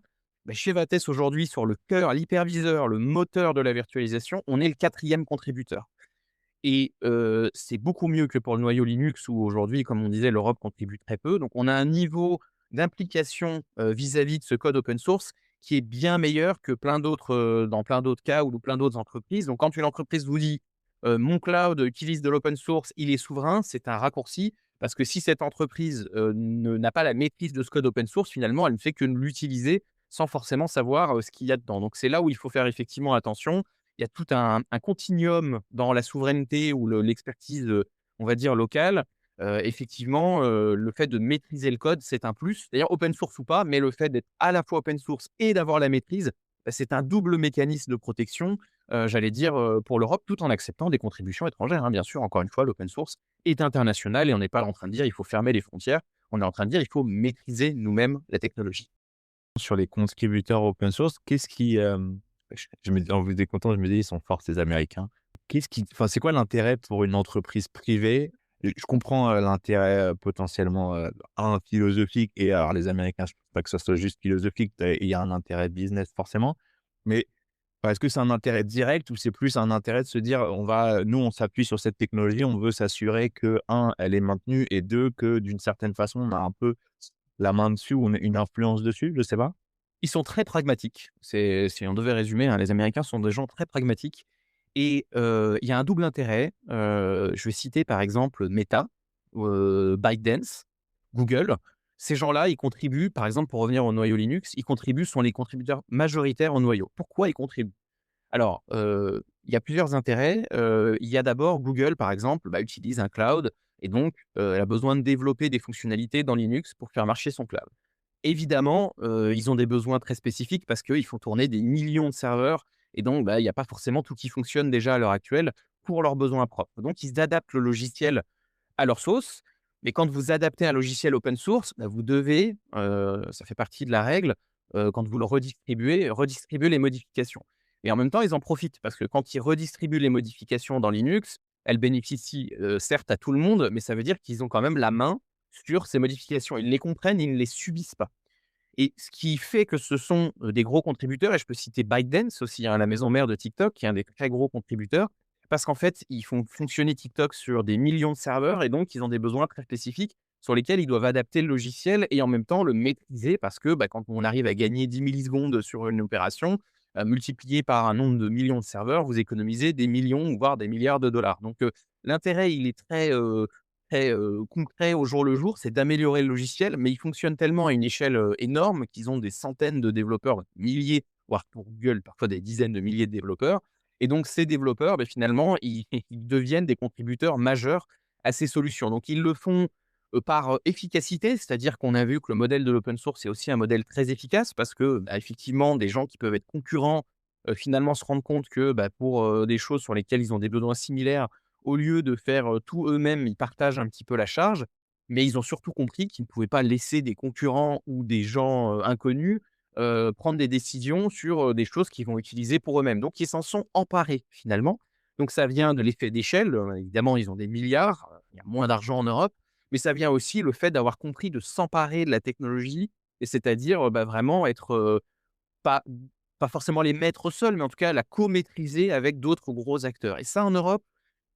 chez Vates aujourd'hui sur le cœur, l'hyperviseur, le moteur de la virtualisation, on est le 4e contributeur. Et c'est beaucoup mieux que pour le noyau Linux où aujourd'hui, comme on disait, l'Europe contribue très peu. Donc on a un niveau d'implication, vis-à-vis de ce code open source qui est bien meilleur que plein d'autres, dans plein d'autres cas ou plein d'autres entreprises. Donc quand une entreprise vous dit: «Mon cloud utilise de l'open source, il est souverain», c'est un raccourci parce que si cette entreprise, n'a pas la maîtrise de ce code open source, finalement, elle ne fait que l'utiliser sans forcément savoir, ce qu'il y a dedans. Donc c'est là où il faut faire effectivement attention. Il y a tout un continuum dans la souveraineté ou l'expertise, on va dire locale. Effectivement, le fait de maîtriser le code, c'est un plus. D'ailleurs, open source ou pas, mais le fait d'être à la fois open source et d'avoir la maîtrise, c'est un double mécanisme de protection, j'allais dire, pour l'Europe, tout en acceptant des contributions étrangères, hein. Bien sûr, encore une fois, l'open source est international et on n'est pas en train de dire: «Il faut fermer les frontières». On est en train de dire: «Il faut maîtriser nous-mêmes la technologie». Sur les contributeurs open source, qu'est-ce qui, je me dis en vous écoutant, je me dis: «Ils sont forts ces Américains». Qu'est-ce qui enfin, c'est quoi l'intérêt pour une entreprise privée? Je comprends, l'intérêt, potentiellement, philosophique et alors les Américains, je pense pas que ça soit juste philosophique, il y a un intérêt business forcément. Mais enfin, est-ce que c'est un intérêt direct ou c'est plus un intérêt de se dire: Nous, on s'appuie sur cette technologie, on veut s'assurer que un elle est maintenue et 2 que d'une certaine façon, on a un peu la main dessus ou on a une influence dessus?» Je sais pas. Ils sont très pragmatiques. C'est si on devait résumer, hein, les Américains sont des gens très pragmatiques et il y a un double intérêt. Je vais citer par exemple Meta, ByteDance, Google. Ces gens-là, ils contribuent, par exemple, pour revenir au noyau Linux, ils contribuent, sont les contributeurs majoritaires au noyau. Pourquoi ils contribuent? Alors, il y a plusieurs intérêts. Il y a d'abord Google, par exemple, utilise un cloud et donc, elle a besoin de développer des fonctionnalités dans Linux pour faire marcher son cloud. Évidemment, ils ont des besoins très spécifiques parce qu'ils font tourner des millions de serveurs et donc, il y a pas forcément tout qui fonctionne déjà à l'heure actuelle pour leurs besoins propres. Donc ils adaptent le logiciel à leur sauce, mais quand vous adaptez un logiciel open source, vous devez, ça fait partie de la règle, quand vous le redistribuez, redistribuer les modifications et en même temps, ils en profitent parce que quand ils redistribuent les modifications dans Linux, elles bénéficient, certes à tout le monde, mais ça veut dire qu'ils ont quand même la main sur ces modifications. Ils les comprennent, ils ne les subissent pas. Et ce qui fait que ce sont, des gros contributeurs et je peux citer ByteDance aussi, hein, la maison mère de TikTok, qui est un des très gros contributeurs. Parce qu'en fait, ils font fonctionner TikTok sur des millions de serveurs et donc ils ont des besoins très spécifiques sur lesquels ils doivent adapter le logiciel et en même temps le maîtriser parce que, quand on arrive à gagner 10 millisecondes sur une opération, multiplié par un nombre de millions de serveurs, vous économisez des millions, voire des milliards de dollars. Donc, l'intérêt, il est très concret au jour le jour, c'est d'améliorer le logiciel, mais il fonctionne tellement à une échelle, énorme qu'ils ont des centaines de développeurs, milliers, voire pour Google, parfois des dizaines de milliers de développeurs. Et donc ces développeurs, finalement, ils ils deviennent des contributeurs majeurs à ces solutions. Donc ils le font, par, efficacité, c'est-à-dire qu'on a vu que le modèle de l'open source est aussi un modèle très efficace parce que, effectivement, des gens qui peuvent être concurrents, finalement se rendent compte que, pour, des choses sur lesquelles ils ont des besoins similaires, au lieu de faire, tout eux-mêmes, ils partagent un petit peu la charge. Mais ils ont surtout compris qu'ils ne pouvaient pas laisser des concurrents ou des gens, inconnus, prendre des décisions sur, des choses qu'ils vont utiliser pour eux-mêmes. Donc ils s'en sont emparés finalement. Donc ça vient de l'effet d'échelle, évidemment ils ont des milliards, il y a moins d'argent en Europe, mais ça vient aussi le fait d'avoir compris de s'emparer de la technologie et c'est-à-dire, vraiment être, pas pas forcément les mettre seuls, mais en tout cas la co-maîtriser avec d'autres gros acteurs et ça en Europe,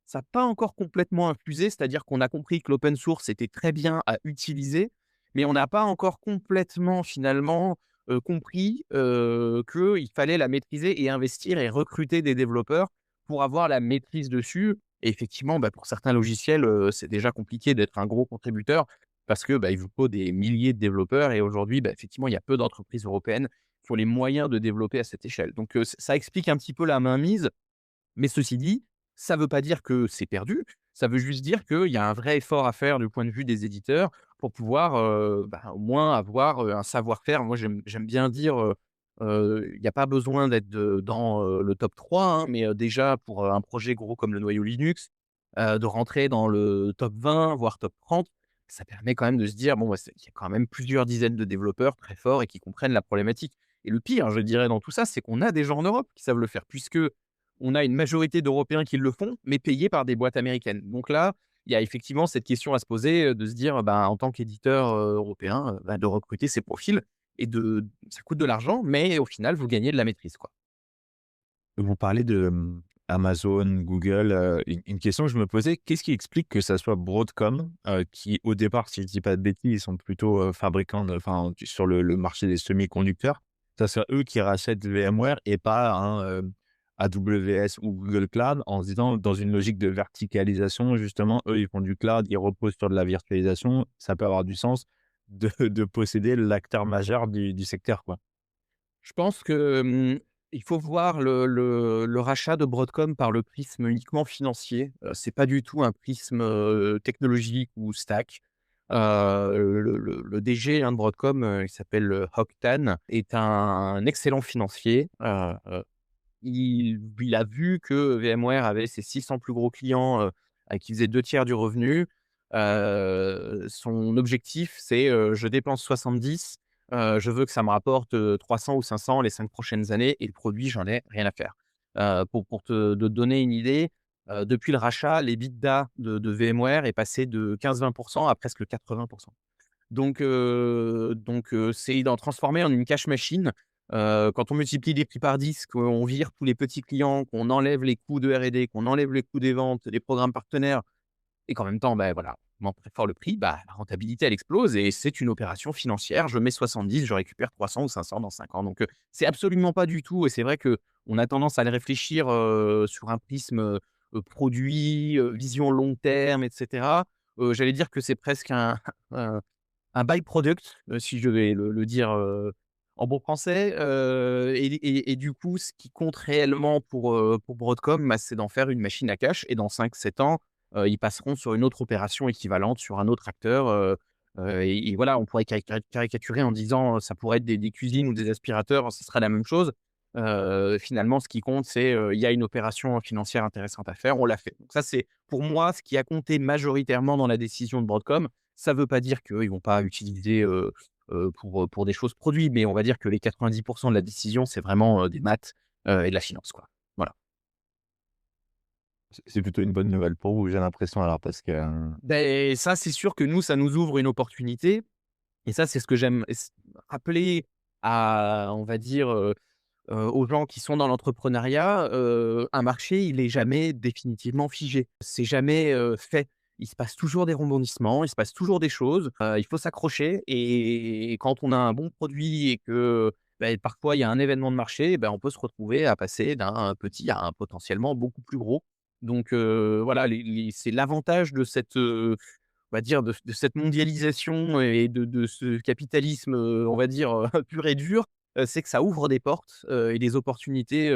ça n'a pas encore complètement infusé, c'est-à-dire qu'on a compris que l'open source était très bien à utiliser, mais on n'a pas encore complètement finalement, compris, qu'il fallait la maîtriser et investir et recruter des développeurs pour avoir la maîtrise dessus et effectivement, pour certains logiciels, c'est déjà compliqué d'être un gros contributeur parce que, il vous faut des milliers de développeurs et aujourd'hui, effectivement, il y a peu d'entreprises européennes qui ont les moyens de développer à cette échelle. Donc, ça explique un petit peu la mainmise mais ceci dit, ça ne veut pas dire que c'est perdu. Ça veut juste dire qu'il y a un vrai effort à faire du point de vue des éditeurs pour pouvoir, au moins avoir, un savoir-faire. Moi, j'aime bien dire, il y a pas besoin d'être dans, le top 3, hein, mais, déjà pour, un projet gros comme le noyau Linux, de rentrer dans le top 20, voire top 30, ça permet quand même de se dire: «Bon, c'est il y a quand même plusieurs dizaines de développeurs très forts et qui comprennent la problématique» et le pire, je dirais, dans tout ça, c'est qu'on a des gens en Europe qui savent le faire puisque on a une majorité d'Européens qui le font, mais payés par des boîtes américaines. Donc là, il y a effectivement cette question à se poser, de se dire, en tant qu'éditeur, européen, de recruter ces profils et de ça coûte de l'argent, mais au final, vous gagnez de la maîtrise, quoi. Vous parlez de, Amazon, Google, une question que je me posais, qu'est-ce qui explique que ça soit Broadcom, qui au départ, si je dis pas de bêtises, ils sont plutôt, fabricants de enfin, sur le marché des semi-conducteurs, ça soit eux qui rachètent VMware et pas un, AWS ou Google Cloud en se disant dans une logique de verticalisation justement, eux, ils font du cloud, ils reposent sur de la virtualisation, ça peut avoir du sens de posséder l'acteur majeur du secteur, quoi. Je pense que, il faut voir le rachat de Broadcom par le prisme uniquement financier. C'est pas du tout un prisme, technologique ou stack. Le DG, hein, de Broadcom, il s'appelle, Hock Tan, est un excellent financier. Il a vu que VMware avait ses 600 plus gros clients, qui faisaient 2 tiers du revenu. Son objectif, c'est, je dépense 70, je veux que ça me rapporte, 300 ou 500 les 5 prochaines années et le produit, j'en ai rien à faire. Pour te donner une idée, depuis le rachat, l'EBITDA de VMware est passé de 15-20 à presque 80. C'est d'en transformer en une cash machine. Quand on multiplie les prix par 10, qu'on vire tous les petits clients, qu'on enlève les coûts de R&D, qu'on enlève les coûts des ventes, des programmes partenaires et qu'en même temps, voilà, on augmente très fort le prix, la rentabilité, elle explose et c'est une opération financière. Je mets 70, je récupère 300 ou 500 dans 5 ans. Donc, c'est absolument pas du tout et c'est vrai qu'on a tendance à le réfléchir, sur un prisme, produit, vision long terme et cetera. J'allais dire que c'est presque un un by-product, si je vais le dire, en bon français, et du coup, ce qui compte réellement pour Broadcom, c'est d'en faire une machine à cash et dans 5-7 ans, ils passeront sur une autre opération équivalente, sur un autre acteur, et voilà, on pourrait caricaturer en disant, ça pourrait être des cuisines ou des aspirateurs, ce sera la même chose. Finalement, ce qui compte, c'est, il y a une opération financière intéressante à faire, on l'a fait. Donc ça, c'est pour moi ce qui a compté majoritairement dans la décision de Broadcom. Ça ne veut pas dire qu'ils vont pas utiliser, pour des choses produits, mais on va dire que les 90 de la décision, c'est vraiment, des maths, et de la finance, quoi. Voilà. C'est plutôt une bonne nouvelle pour vous, j'ai l'impression alors parce que, Beh, ça, c'est sûr que nous, ça nous ouvre une opportunité et ça, c'est ce que j'aime rappeler à on va dire, aux gens qui sont dans l'entrepreneuriat, un marché, il est jamais définitivement figé. C'est jamais, fait. Il se passe toujours des rebondissements, il se passe toujours des choses, il faut s'accrocher et quand on a un bon produit et que, parfois il y a un événement de marché, on peut se retrouver à passer d'un petit à un potentiellement beaucoup plus gros. Donc voilà, les c'est l'avantage de cette, on va dire de cette mondialisation et de ce capitalisme, on va dire, pur et dur, c'est que ça ouvre des portes, et des opportunités,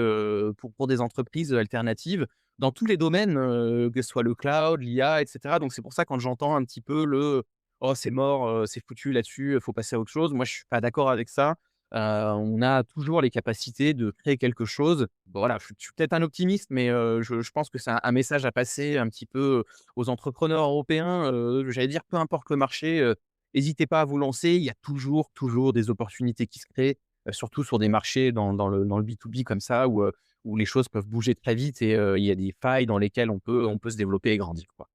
pour des entreprises alternatives dans tous les domaines, que ce soit le cloud, l'IA et cetera. Donc c'est pour ça quand j'entends un petit peu le: «Oh c'est mort, c'est foutu là-dessus, faut passer à autre chose». Moi je suis pas d'accord avec ça. On a toujours les capacités de créer quelque chose. Bon voilà, je suis peut-être un optimiste, mais je pense que c'est un message à passer un petit peu aux entrepreneurs européens, j'allais dire peu importe le marché, hésitez pas à vous lancer. Il y a toujours, toujours des opportunités qui se créent, surtout sur des marchés dans le B2B comme ça où les choses peuvent bouger très vite et il y a des failles dans lesquelles on peut se développer et grandir, quoi.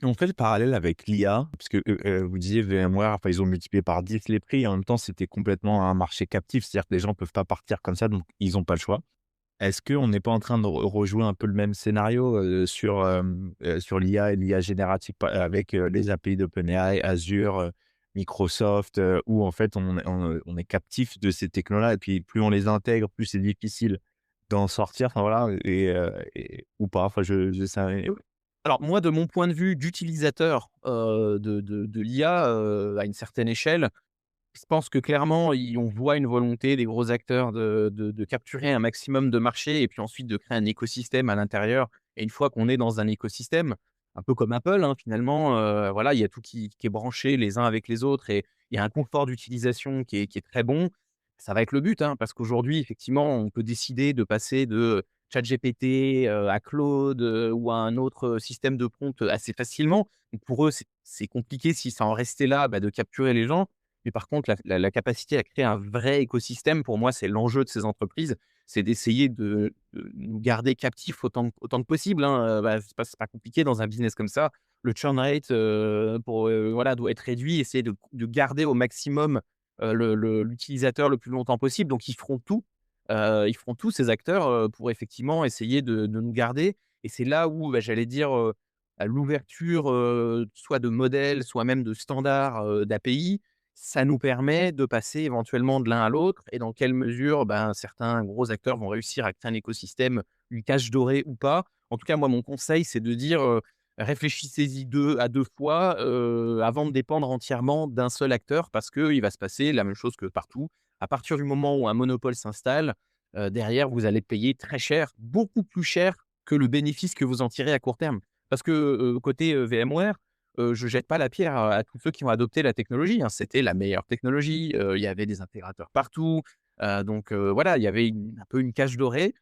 On fait le parallèle avec l'IA, parce que, vous disiez VMware, enfin, ils ont multiplié par 10 les prix et en même temps, c'était complètement un marché captif. C'est-à-dire que les gens ne peuvent pas partir comme ça, donc ils ont pas le choix. Est-ce qu'on n'est pas en train de rejouer un peu le même scénario, sur l'IA et l'IA générative avec, les API d'OpenAI, Azure, Microsoft, où en fait on est captif de ces technos-là et puis plus on les intègre, plus c'est difficile d'en sortir, enfin voilà et ou pas, enfin je sais Alors moi, de mon point de vue d'utilisateur, de l'IA, à une certaine échelle, je pense que clairement, on voit une volonté des gros acteurs de capturer un maximum de marché et puis ensuite de créer un écosystème à l'intérieur. Et une fois qu'on est dans un écosystème, un peu comme Apple, hein, finalement, voilà, il y a tout qui est branché les uns avec les autres et il y a un confort d'utilisation qui est très bon. Ça va être le but, hein, parce qu'aujourd'hui, effectivement, on peut décider de passer de ChatGPT, à Claude, ou à un autre système de prompt assez facilement. Donc pour eux, c'est compliqué si ça en restait là, de capturer les gens. Mais par contre, la capacité à créer un vrai écosystème, pour moi, c'est l'enjeu de ces entreprises. C'est d'essayer de nous garder captifs autant que possible, hein, c'est pas compliqué dans un business comme ça. Le churn rate, voilà, doit être réduit, essayer de garder au maximum, l'utilisateur le plus longtemps possible. Donc ils feront tout ces acteurs, pour effectivement essayer de nous garder et c'est là où, j'allais dire, à l'ouverture, soit de modèles, soit même de standards, d'API, ça nous permet de passer éventuellement de l'un à l'autre et dans quelle mesure, certains gros acteurs vont réussir à créer un écosystème, une cage dorée ou pas. En tout cas, moi, mon conseil, c'est de dire, réfléchissez-y 2 à 2 fois, avant de dépendre entièrement d'un seul acteur parce qu'il va se passer la même chose que partout. À partir du moment où un monopole s'installe, derrière, vous allez payer très cher, beaucoup plus cher que le bénéfice que vous en tirez à court terme. Parce que, côté, VMware, je jette pas la pierre à tous ceux qui ont adopté la technologie, hein. C'était la meilleure technologie, il y avait des intégrateurs partout, donc voilà, il y avait un peu une cage dorée,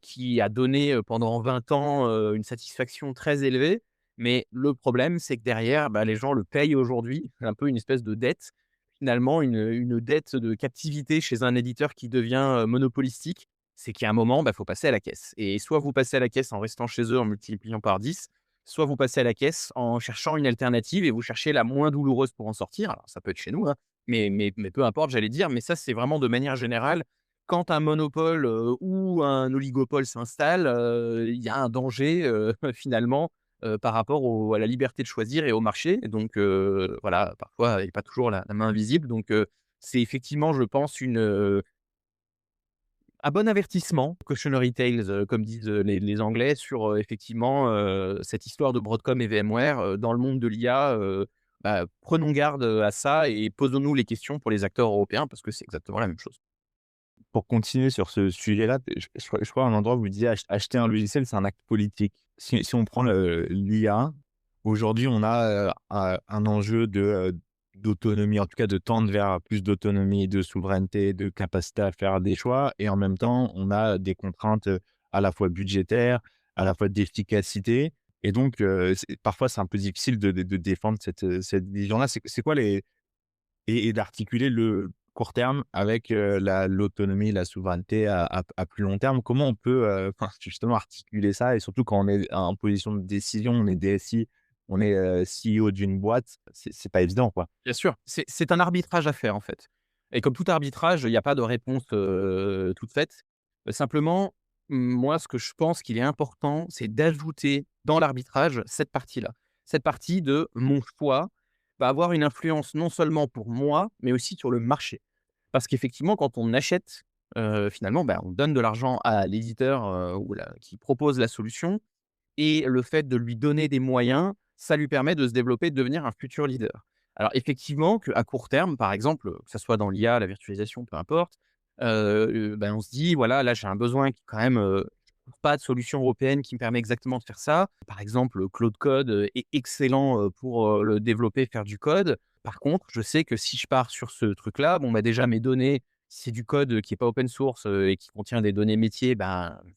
qui a donné, pendant 20 ans, une satisfaction très élevée. Mais le problème, c'est que derrière, les gens le payent aujourd'hui, un peu une espèce de dette, finalement une dette de captivité chez un éditeur qui devient, monopolistique. C'est qu'il y a un moment, faut passer à la caisse et soit vous passez à la caisse en restant chez eux, en multipliant par 10, soit vous passez à la caisse en cherchant une alternative et vous cherchez la moins douloureuse pour en sortir. Alors ça peut être chez nous, hein, mais peu importe, j'allais dire, mais ça, c'est vraiment de manière générale. Quand un monopole, ou un oligopole s'installe, il y a un danger, finalement, par rapport à la liberté de choisir et au marché. Et donc voilà, parfois, il y a pas toujours la main invisible. Donc c'est effectivement, je pense, un bon avertissement, cautionary tales, comme disent, les Anglais sur, effectivement, cette histoire de Broadcom et VMware, dans le monde de l'IA, prenons garde, à ça et posons-nous les questions pour les acteurs européens parce que c'est exactement la même chose. pour continuer sur ce sujet-là, je crois à un endroit où vous disiez acheter un logiciel, c'est un acte politique. Si on prend l'IA, aujourd'hui, on a, un enjeu d'autonomie, en tout cas de tendre vers plus d'autonomie, de souveraineté, de capacité à faire des choix et en même temps, on a des contraintes, à la fois budgétaires, à la fois d'efficacité et donc parfois, c'est un peu difficile de défendre cette vision-là. C'est quoi les et d'articuler le court terme avec, l'autonomie, la souveraineté à plus long terme. Comment on peut, enfin, justement articuler ça et surtout quand on est en position de décision, on est DSI, on est, CEO d'une boîte, c'est pas évident, quoi. Bien sûr, c'est un arbitrage à faire, en fait. Et comme tout arbitrage, il y a pas de réponse, toute faite. Simplement, moi, ce que je pense qu'il est important, c'est d'ajouter dans l'arbitrage cette partie-là. Cette partie de mon choix va avoir une influence non seulement pour moi, mais aussi sur le marché. Parce qu'effectivement, quand on achète, finalement, on donne de l'argent à l'éditeur, ou la qui propose la solution et le fait de lui donner des moyens, ça lui permet de se développer, de devenir un futur leader. Alors effectivement qu'à court terme, par exemple, que ça soit dans l'IA, la virtualisation, peu importe, on se dit: «Voilà, là, j'ai un besoin qui quand même, je trouve pas de solution européenne qui me permet exactement de faire ça». Par exemple, Claude Code, est excellent, pour, le développer, faire du code. Par contre, je sais que si je pars sur ce truc-là, déjà mes données, si c'est du code, qui est pas open source, et qui contient des données métiers,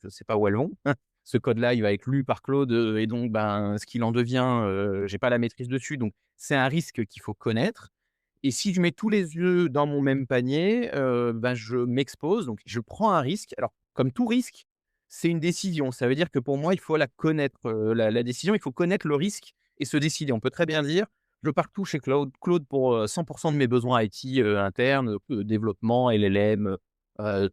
je sais pas où elles vont. Ce code-là, il va être lu par Claude, et donc ce qu'il en devient, j'ai pas la maîtrise dessus, donc c'est un risque qu'il faut connaître et si je mets tous les œufs dans mon même panier, je m'expose, donc je prends un risque. Alors comme tout risque, c'est une décision. Ça veut dire que pour moi, il faut la connaître, la décision, il faut connaître le risque et se décider. On peut très bien dire: «Je pars tout chez Claude pour, 100 de mes besoins IT, internes, développement, LLM,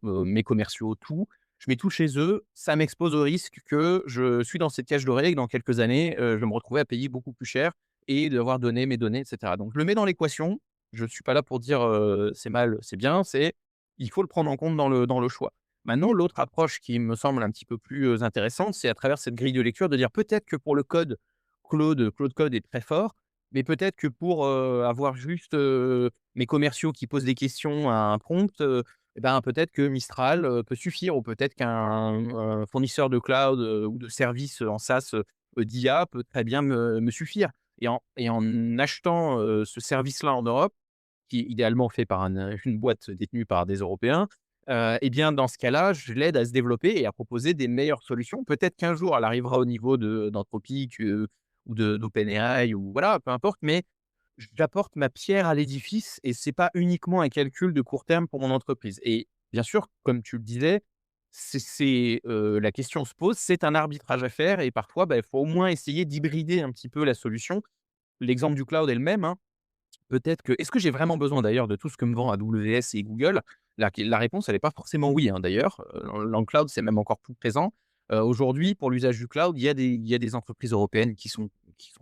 mes commerciaux, tout». Je mets tout chez eux, ça m'expose au risque que je suis dans cette cage dorée et que dans quelques années, je vais me retrouver à payer beaucoup plus cher et devoir donner mes données et cetera. Donc je le mets dans l'équation. Je ne suis pas là pour dire, c'est mal, c'est bien, il faut le prendre en compte dans le choix. Maintenant, l'autre approche qui me semble un petit peu plus, intéressante, c'est à travers cette grille de lecture de dire peut-être que pour le code, Claude Code est très fort, mais peut-être que pour, avoir juste, mes commerciaux qui posent des questions à un prompt, peut-être que Mistral, peut suffire ou peut-être qu'un fournisseur de cloud, ou de services en SaaS, d'IA peut très bien me suffire et en achetant, ce service-là en Europe, qui est idéalement fait par une boîte détenue par des Européens, dans ce cas-là, je l'aide à se développer et à proposer des meilleures solutions. Peut-être qu'un jour, elle arrivera au niveau d'Anthropic, ou d'OpenAI ou voilà, peu importe, mais j'apporte ma pierre à l'édifice et c'est pas uniquement un calcul de court terme pour mon entreprise et bien sûr, comme tu le disais, la question se pose, c'est un arbitrage à faire et parfois, il faut au moins essayer d'hybrider un petit peu la solution. L'exemple du cloud est le même, hein. Peut-être que est-ce que j'ai vraiment besoin d'ailleurs de tout ce que me vend AWS et Google? La réponse, elle est pas forcément oui, hein, d'ailleurs, dans le cloud, c'est même encore plus présent. Aujourd'hui, pour l'usage du cloud, il y a des entreprises européennes qui sont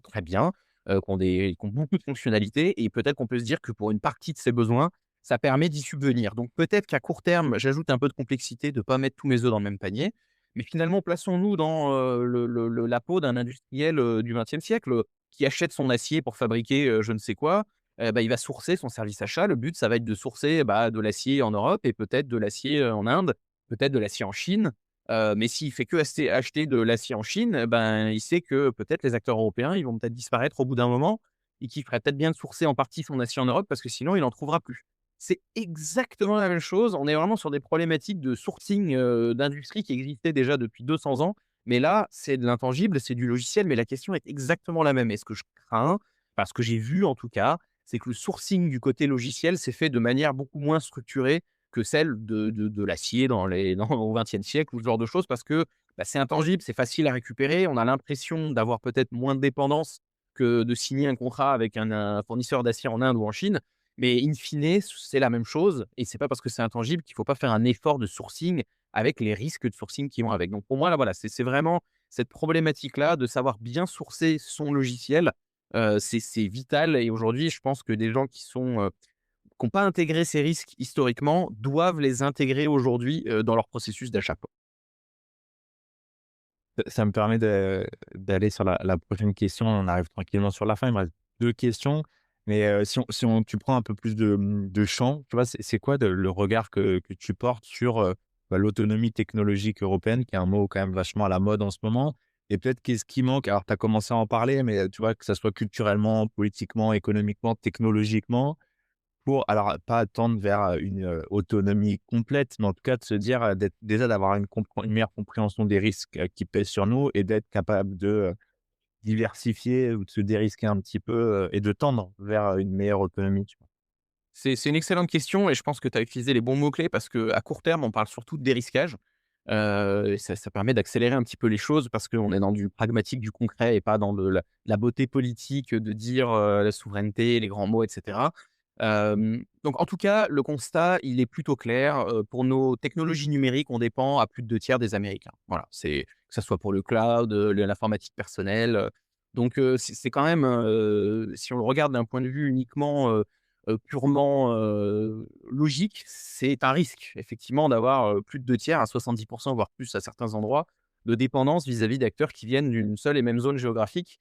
très bien, qui ont beaucoup de fonctionnalités et peut-être qu'on peut se dire que pour une partie de ces besoins, ça permet d'y subvenir. Donc peut-être qu'à court terme, j'ajoute un peu de complexité, de pas mettre tous mes œufs dans le même panier. Mais finalement, plaçons-nous dans, la peau d'un industriel, du XXe siècle, qui achète son acier pour fabriquer, je ne sais quoi. Il va sourcer son service achat. Le but, ça va être de sourcer, de l'acier en Europe et peut-être de l'acier, en Inde, peut-être de l'acier en Chine. Mais s'il fait que acheter de l'acier en Chine, il sait que peut-être les acteurs européens, ils vont peut-être disparaître au bout d'un moment et qu'il ferait peut-être bien de sourcer en partie son acier en Europe parce que sinon il en trouvera plus. C'est exactement la même chose. On est vraiment sur des problématiques de sourcing, d'industrie qui existaient déjà depuis 200 ans. Mais là, c'est de l'intangible, c'est du logiciel, mais la question est exactement la même. Et ce que je crains, parce que j'ai vu en tout cas, c'est que le sourcing du côté logiciel s'est fait de manière beaucoup moins structurée que celle de l'acier au XXe siècle ou ce genre de choses parce que, c'est intangible, c'est facile à récupérer. On a l'impression d'avoir peut-être moins de dépendance que de signer un contrat avec un fournisseur d'acier en Inde ou en Chine. Mais in fine, c'est la même chose et c'est pas parce que c'est intangible qu'il faut pas faire un effort de sourcing avec les risques de sourcing qui vont avec. Donc pour moi, là, voilà, c'est vraiment cette problématique-là de savoir bien sourcer son logiciel, c'est vital et aujourd'hui, je pense que des gens qui ont pas intégré ces risques historiquement, doivent les intégrer aujourd'hui, dans leur processus d'achat, quoi. Ça me permet d'aller sur la prochaine question. On arrive tranquillement sur la fin. Il me reste 2 questions, mais si on tu prends un peu plus de champ, tu vois, c'est quoi le regard que tu portes sur, l'autonomie technologique européenne, qui est un mot quand même vachement à la mode en ce moment? Et peut-être qu'est-ce qui manque? Alors tu as commencé à en parler, mais tu vois, que ça soit culturellement, politiquement, économiquement, technologiquement, pour alors pas tendre vers, une, autonomie complète, mais en tout cas de se dire, d'être déjà d'avoir une meilleure compréhension des risques, qui pèsent sur nous et d'être capable de, diversifier ou de se dérisquer un petit peu, et de tendre vers, une meilleure autonomie, tu vois? C'est une excellente question et je pense que tu as utilisé les bons mots-clés parce qu'à court terme, on parle surtout de dérisquage. Et ça permet d'accélérer un petit peu les choses parce qu'on est dans du pragmatique, du concret et pas dans de la beauté politique de dire, la souveraineté, les grands mots et cetera. Donc en tout cas, le constat, il est plutôt clair, pour nos technologies numériques, on dépend à plus de 2 tiers des Américains. Voilà, que ça soit pour le cloud, l'informatique personnelle, donc c'est quand même, si on le regarde d'un point de vue uniquement, purement, logique, c'est un risque effectivement d'avoir, plus de 2 tiers à 70 voire plus à certains endroits, de dépendance vis-à-vis d'acteurs qui viennent d'une seule et même zone géographique,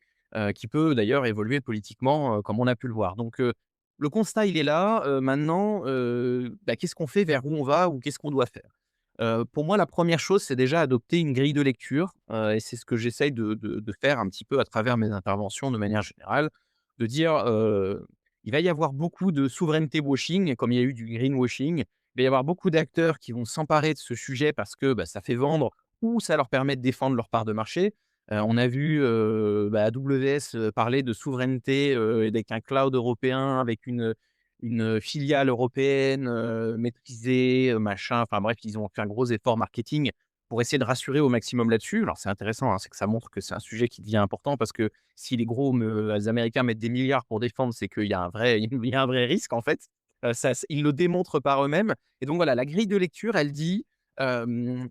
qui peut d'ailleurs évoluer politiquement, comme on a pu le voir. Donc, le constat il est là, maintenant, qu'est-ce qu'on fait? Vers où on va? Ou qu'est-ce qu'on doit faire? Pour moi, la première chose, c'est déjà adopter une grille de lecture, et c'est ce que j'essaye de faire un petit peu à travers mes interventions de manière générale. De dire, il va y avoir beaucoup de souveraineté washing, comme il y a eu du greenwashing. Il va y avoir beaucoup d'acteurs qui vont s'emparer de ce sujet parce que, ça fait vendre ou ça leur permet de défendre leur part de marché. On a vu, AWS, parler de souveraineté, avec un cloud européen, avec une filiale européenne, maîtrisée, machin. Enfin bref, ils ont fait un gros effort marketing pour essayer de rassurer au maximum là-dessus. Alors c'est intéressant, hein, c'est que ça montre que c'est un sujet qui devient important parce que si les Américains mettent des milliards pour défendre, c'est qu'il y a un vrai il y a un vrai risque en fait. Ça ils le démontrent par eux-mêmes et donc voilà, la grille de lecture, elle dit, le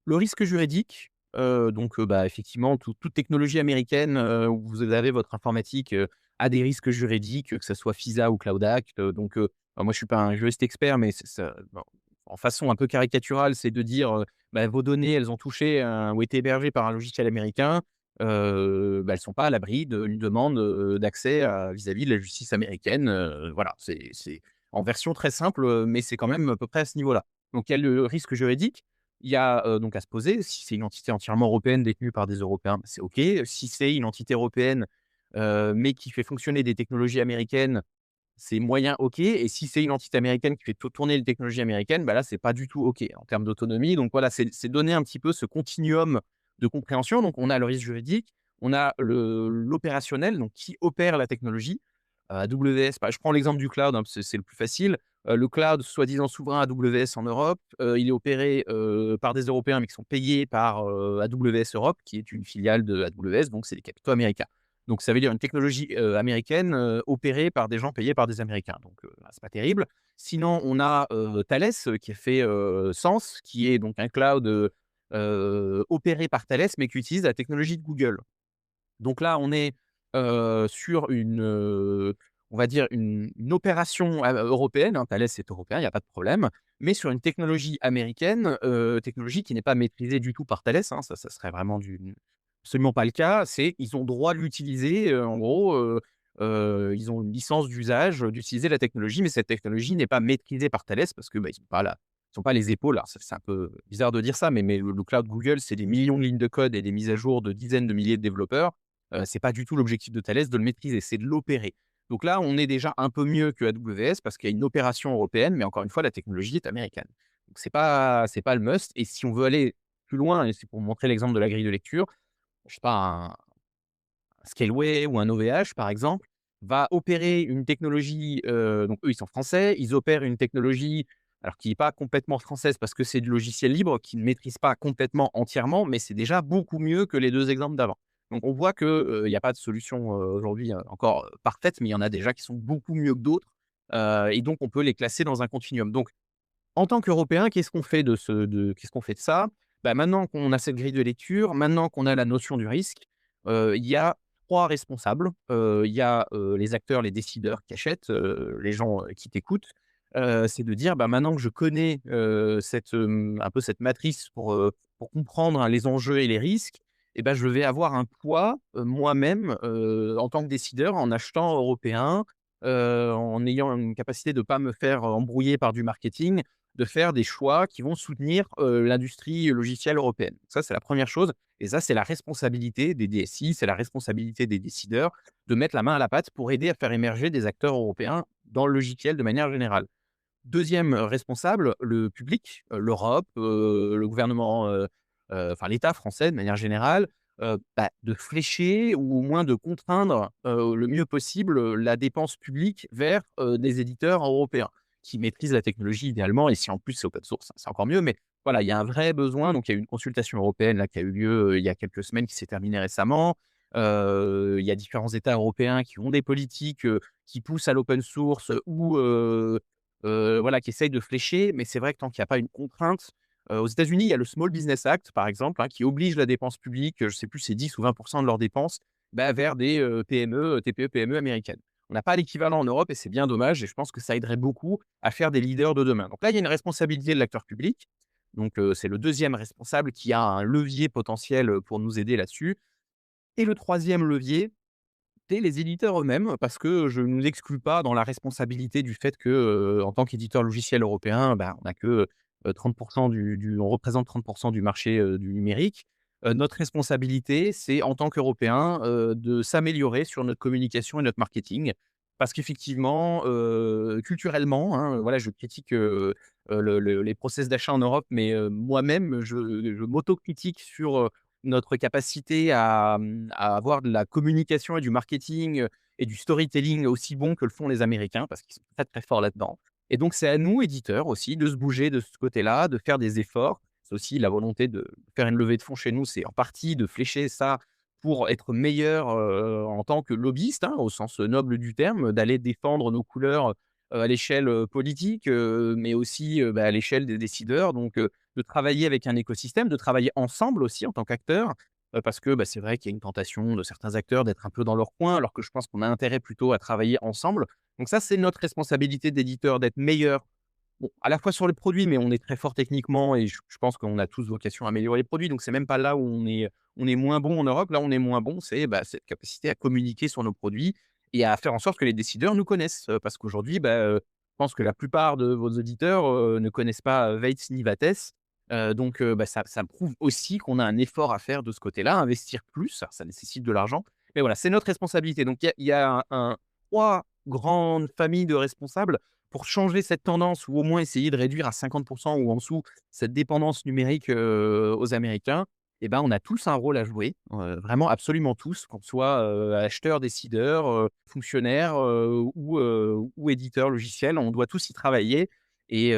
risque juridique, effectivement, toute technologie américaine, où vous avez votre informatique, a des risques juridiques, que ça soit FISA ou Cloud Act, moi je suis pas un juriste expert, mais c'est ça bon, en façon un peu caricaturale, c'est de dire, vos données, elles ont touché un ou été hébergées par un logiciel américain, elles sont pas à l'abri d'une demande, d'accès à vis-à-vis de la justice américaine, voilà, c'est en version très simple, mais c'est quand même à peu près à ce niveau-là. Donc il y a le risque juridique, il y a, donc à se poser, si c'est une entité entièrement européenne détenue par des Européens, c'est OK. Si c'est une entité européenne, mais qui fait fonctionner des technologies américaines, c'est moyen OK et si c'est une entité américaine qui fait tourner les technologies américaines, là, c'est pas du tout OK en termes d'autonomie. Donc voilà, c'est donner un petit peu ce continuum de compréhension. Donc on a le risque juridique, on a l'opérationnel, donc qui opère la technologie. AWS, je prends l'exemple du cloud, hein, parce que c'est le plus facile. Le cloud soi-disant souverain AWS en Europe, il est opéré, par des Européens, mais qui sont payés par, AWS Europe, qui est une filiale de AWS, donc c'est des capitaux américains. Donc ça veut dire une technologie, américaine, opérée par des gens payés par des Américains. Donc, c'est pas terrible. Sinon, on a, Thales, qui a fait, Sens, qui est donc un cloud, opéré par Thales, mais qui utilise la technologie de Google. Donc là, on est, sur on va dire une opération européenne, hein. Thales est européen, il y a pas de problème, mais sur une technologie américaine, technologie qui n'est pas maîtrisée du tout par Thales, hein. Ça serait vraiment absolument pas le cas. Ils ont droit de l'utiliser, en gros, ils ont une licence d'usage, d'utiliser la technologie, mais cette technologie n'est pas maîtrisée par Thales parce que, ils ont pas les épaules. Alors c'est un peu bizarre de dire ça, mais le cloud Google, c'est des millions de lignes de code et des mises à jour de dizaines de milliers de développeurs. C'est pas du tout l'objectif de Thales de le maîtriser, c'est de l'opérer. Donc là, on est déjà un peu mieux que AWS parce qu'il y a une opération européenne, mais encore une fois, la technologie est américaine. Donc c'est pas le must et si on veut aller plus loin et c'est pour montrer l'exemple de la grille de lecture, je sais pas, un Scaleway ou un OVH, par exemple, va opérer une technologie, donc eux, ils sont français, ils opèrent une technologie, alors qui est pas complètement française parce que c'est du logiciel libre, qu'ils ne maîtrisent pas complètement entièrement, mais c'est déjà beaucoup mieux que les 2 exemples d'avant. Donc on voit que, il y a pas de solution, aujourd'hui, encore, parfaite, mais il y en a déjà qui sont beaucoup mieux que d'autres, et donc on peut les classer dans un continuum. Donc en tant qu'Européens, qu'est-ce qu'on fait de ça? Maintenant qu'on a cette grille de lecture, maintenant qu'on a la notion du risque, il y a 3 responsables. Il y a, les acteurs, les décideurs qui achètent, les gens, qui t'écoutent. C'est de dire: «Maintenant que je connais, un peu cette matrice pour comprendre, hein, les enjeux et les risques je vais avoir un poids, moi-même, en tant que décideur en achetant européen, en ayant une capacité de ne pas me faire embrouiller par du marketing, de faire des choix qui vont soutenir, l'industrie logicielle européenne. Ça, c'est la première chose et ça, c'est la responsabilité des DSI, c'est la responsabilité des décideurs de mettre la main à la pâte pour aider à faire émerger des acteurs européens dans le logiciel de manière générale. Deuxième responsable, le public, l'Europe, le gouvernement, enfin l'État français de manière générale, de flécher ou au moins de contraindre, le mieux possible, la dépense publique vers, des éditeurs européens qui maîtrisent la technologie idéalement et si en plus c'est open source, c'est encore mieux. Mais voilà, il y a un vrai besoin, donc il y a eu une consultation européenne là qui a eu lieu, il y a quelques semaines, qui s'est terminée récemment. Il y a différents États européens qui ont des politiques, qui poussent à l'open source ou voilà, qui essayent de flécher. Mais c'est vrai que tant qu'il y a pas une contrainte, aux États-Unis, il y a le Small Business Act, par exemple, hein, qui oblige la dépense publique, je sais plus, c'est 10 ou 20 de leurs dépenses, vers des, PME, TPE-PME américaines. On n'a pas l'équivalent en Europe et c'est bien dommage et je pense que ça aiderait beaucoup à faire des leaders de demain. Donc là, il y a une responsabilité de l'acteur public. Donc, c'est le deuxième responsable qui a un levier potentiel, pour nous aider là-dessus et le troisième levier, c'est les éditeurs eux-mêmes parce que je ne nous exclus pas dans la responsabilité du fait que, en tant qu'éditeur logiciel européen, bah, on a que, 30 on représente 30 du marché, du numérique. Notre responsabilité, c'est en tant qu'Européens, de s'améliorer sur notre communication et notre marketing. Parce qu'effectivement, culturellement, hein, voilà, je critique, les process d'achat en Europe, mais, moi-même, je m'autocritique sur, notre capacité à avoir de la communication et du marketing, et du storytelling aussi bon que le font les Américains, parce qu'ils sont très, très forts là-dedans et donc c'est à nous, éditeurs aussi, de se bouger de ce côté-là, de faire des efforts. C'est aussi la volonté de faire une levée de fonds chez nous, c'est en partie de flécher ça pour être meilleur, en tant que lobbyiste, hein, au sens noble du terme, d'aller défendre nos couleurs, à l'échelle, politique, mais aussi, à l'échelle des décideurs donc de travailler avec un écosystème, de travailler ensemble aussi en tant qu'acteurs, parce que, c'est vrai qu'il y a une tentation de certains acteurs d'être un peu dans leur coin, alors que je pense qu'on a intérêt plutôt à travailler ensemble. Donc ça, c'est notre responsabilité d'éditeur d'être meilleur, bon, à la fois sur le produit, mais on est très fort techniquement et je pense qu'on a tous vocation à améliorer les produits, donc c'est même pas là où on est moins bon en Europe. Là, on est moins bon, c'est, cette capacité à communiquer sur nos produits et à faire en sorte que les décideurs nous connaissent, parce qu'aujourd'hui, je pense que la plupart de vos auditeurs, ne connaissent pas, Veitz ni Vates, donc ça prouve aussi qu'on a un effort à faire de ce côté-là, investir plus, alors ça nécessite de l'argent, mais voilà, c'est notre responsabilité. Donc il y a 3 grandes familles de responsables pour changer cette tendance ou au moins essayer de réduire à 50 ou en dessous cette dépendance numérique, aux Américains et ben, on a tous un rôle à jouer, vraiment absolument tous, qu'on soit, acheteurs, décideurs, fonctionnaires, ou éditeurs logiciels. On doit tous y travailler et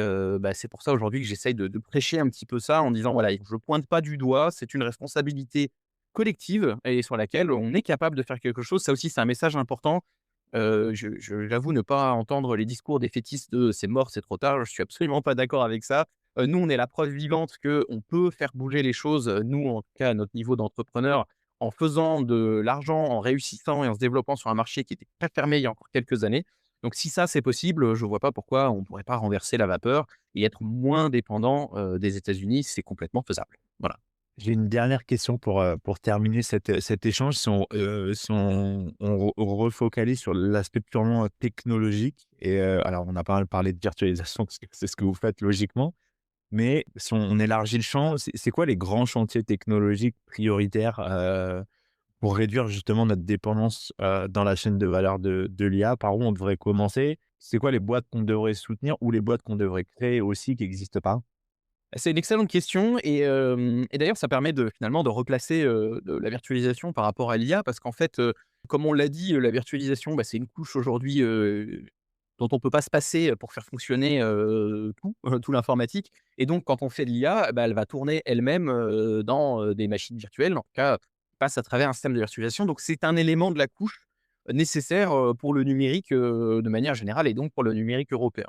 c'est pour ça aujourd'hui que j'essaye de prêcher un petit peu ça en disant: «Voilà, je pointe pas du doigt, c'est une responsabilité collective et sur laquelle on est capable de faire quelque chose». Ça aussi, c'est un message important. J'avoue ne pas entendre les discours défaitistes de: «C'est mort, c'est trop tard». Je suis absolument pas d'accord avec ça. Nous, on est la preuve vivante qu'on peut faire bouger les choses, nous, en tout cas, à notre niveau d'entrepreneur, en faisant de l'argent, en réussissant et en se développant sur un marché qui était très fermé il y a encore quelques années. Donc si ça, c'est possible, je vois pas pourquoi on pourrait pas renverser la vapeur et être moins dépendant, des États-Unis. C'est complètement faisable. Voilà. J'ai une dernière question pour terminer cet échange. Si on refocalise sur l'aspect purement, technologique et alors on a pas mal parlé de virtualisation parce que c'est ce que vous faites logiquement. Mais si on élargit le champ, c'est quoi les grands chantiers technologiques prioritaires, pour réduire justement notre dépendance, dans la chaîne de valeur de l'IA? Par où on devrait commencer? C'est quoi les boîtes qu'on devrait soutenir ou les boîtes qu'on devrait créer aussi qui n'existent pas? C'est une excellente question et d'ailleurs ça permet de finalement de replacer, de la virtualisation par rapport à l'IA parce qu'en fait, comme on l'a dit, la virtualisation, c'est une couche aujourd'hui, dont on peut pas se passer, pour faire fonctionner, tout, tout l'informatique et donc quand on fait de l'IA, elle va tourner elle-même, dans, des machines virtuelles, en tout cas, passe à travers un système de virtualisation donc c'est un élément de la couche nécessaire, pour le numérique, de manière générale et donc pour le numérique européen.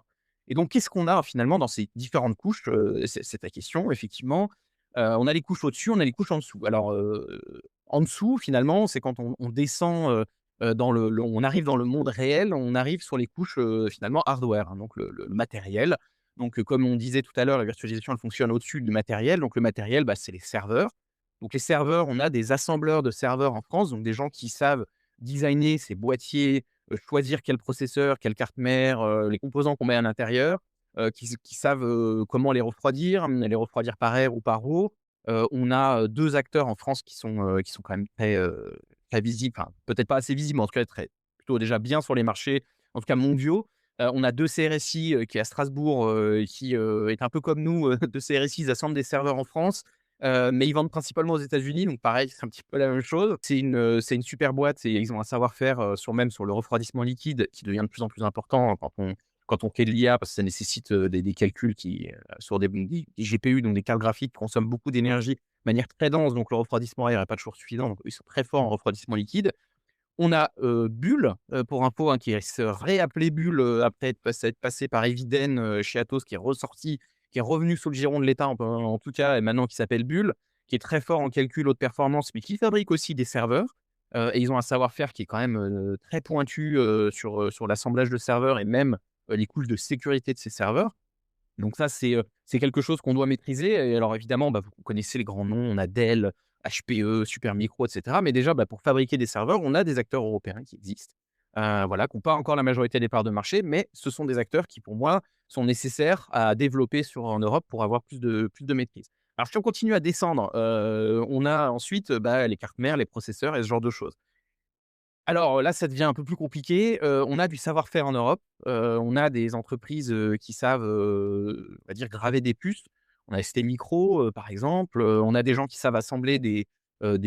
Et donc, qu'est-ce qu'on a finalement dans ces différentes couches? C'est ta question effectivement. On a les couches au-dessus, on a les couches en dessous. Alors, en dessous finalement, c'est quand on descend, dans on arrive dans le monde réel, on arrive sur les couches, finalement hardware, hein, donc le matériel. Donc, comme on disait tout à l'heure, la virtualisation elle fonctionne au-dessus du matériel. Donc le matériel, c'est les serveurs. Donc les serveurs, on a des assembleurs de serveurs en France, donc des gens qui savent designer ces boîtiers, choisir quel processeur, quelle carte mère, les composants qu'on met à l'intérieur, qui savent, comment les refroidir par air ou par eau. On a, 2 acteurs en France qui sont quand même très, très visibles, enfin, peut-être pas assez visibles, mais en tout cas très plutôt déjà bien sur les marchés, en tout cas mondiaux. On a 2 CRSI, qui est à Strasbourg, qui, est un peu comme nous, 2 CRSI, ils assemblent des serveurs en France. Mais ils vendent principalement aux États-Unis, donc pareil, c'est un petit peu la même chose. C'est une super boîte et ils ont un savoir-faire, sur le refroidissement liquide qui devient de plus en plus important quand on fait de l'IA parce que ça nécessite, des calculs qui, sur des GPU, donc des cartes graphiques qui consomment beaucoup d'énergie de manière très dense, donc le refroidissement air est pas toujours suffisant, donc ils sont très forts en refroidissement liquide. On a, Bull, pour info, hein, qui se réappelait Bull, après être passé par Eviden, chez Atos, qui est ressorti, qui est revenu sous le giron de l'État en tout cas et maintenant qui s'appelle Bull, qui est très fort en calcul haute performance, mais qui fabrique aussi des serveurs. et ils ont un savoir-faire qui est quand même, très pointu, sur l'assemblage de serveurs et même, les couches de sécurité de ces serveurs. Donc ça, c'est quelque chose qu'on doit maîtriser et alors évidemment, bah, vous connaissez les grands noms, on a Dell, HPE, Supermicro et cetera. Mais déjà, bah, pour fabriquer des serveurs, on a des acteurs européens qui existent, voilà, qui ont pas encore la majorité des parts de marché, mais ce sont des acteurs qui, pour moi, sont nécessaires à développer en Europe pour avoir plus de maîtrise. Alors si on continue à descendre, on a ensuite, bah, les cartes mères, les processeurs et ce genre de choses. Alors là, ça devient un peu plus compliqué. On a du savoir-faire en Europe. On a des entreprises, qui savent, on va dire graver des puces. On a STMicro, par exemple, on a des gens qui savent assembler des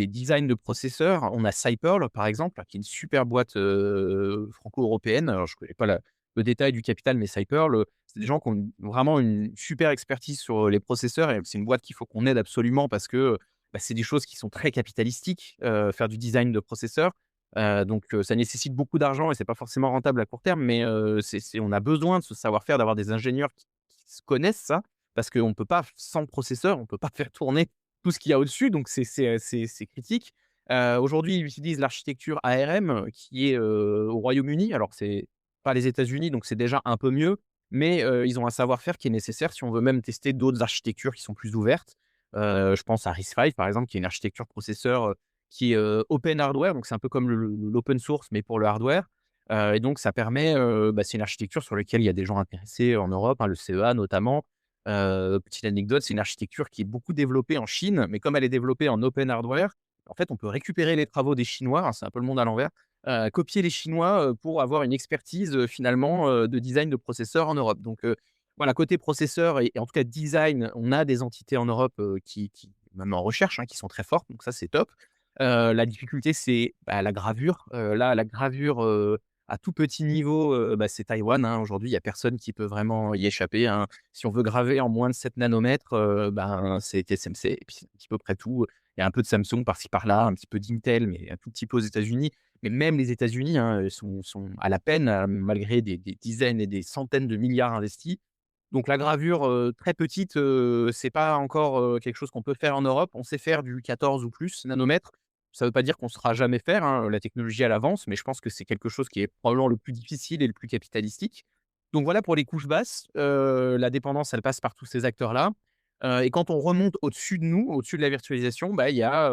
designs de processeurs. On a Cyperl, par exemple, qui est une super boîte, franco-européenne. Alors je ne connais pas le détail du capital, mais Cyperl, c'est des gens qui ont vraiment une super expertise sur, les processeurs et c'est une boîte qu'il faut qu'on aide absolument parce que, bah, c'est des choses qui sont très capitalistiques, faire du design de processeurs. Donc ça nécessite beaucoup d'argent et c'est pas forcément rentable à court terme, mais c'est on a besoin de ce savoir-faire, d'avoir des ingénieurs qui se connaissent ça, parce qu'on peut pas sans processeur, on peut pas faire tourner tout ce qu'il y a au-dessus, donc c'est critique. Aujourd'hui, ils utilisent l'architecture ARM, qui est, au Royaume-Uni. Alors c'est pas les États-Unis, donc c'est déjà un peu mieux, mais ils ont un savoir-faire qui est nécessaire si on veut même tester d'autres architectures qui sont plus ouvertes. Je pense à RISC-V par exemple, qui est une architecture processeur, qui est, open hardware, donc c'est un peu comme l'open source, mais pour le hardware. Et donc ça permet, bah, c'est une architecture sur laquelle il y a des gens intéressés en Europe, hein, le CEA notamment. Petite anecdote, c'est une architecture qui est beaucoup développée en Chine, mais comme elle est développée en open hardware, en fait, on peut récupérer les travaux des Chinois, hein, c'est un peu le monde à l'envers, copier les Chinois, pour avoir une expertise, finalement, de design de processeurs en Europe. Donc, voilà, côté processeur et en tout cas design, on a des entités en Europe, qui même en recherche, hein, qui sont très fortes, donc ça, c'est top. La difficulté, c'est, bah, la gravure. Là, la gravure, à tout petit niveau, bah, c'est Taïwan, hein. Aujourd'hui, il y a personne qui peut vraiment y échapper, hein. Si on veut graver en moins de 7 nanomètres, ben, c'est TSMC et puis c'est un petit peu près tout. Il y a un peu de Samsung par-ci par-là, un petit peu d'Intel, mais un tout petit peu aux États-Unis. Mais même les États-Unis, hein, sont à la peine, malgré des dizaines et des centaines de milliards investis. Donc la gravure, très petite, c'est pas encore, quelque chose qu'on peut faire en Europe. On sait faire du 14 ou plus nanomètres. Ça ne veut pas dire qu'on ne saura jamais faire, hein, la technologie elle avance, mais je pense que c'est quelque chose qui est probablement le plus difficile et le plus capitalistique. Donc voilà pour les couches basses, la dépendance elle passe par tous ces acteurs-là, et quand on remonte au-dessus de nous, au-dessus de la virtualisation, bah, il y a,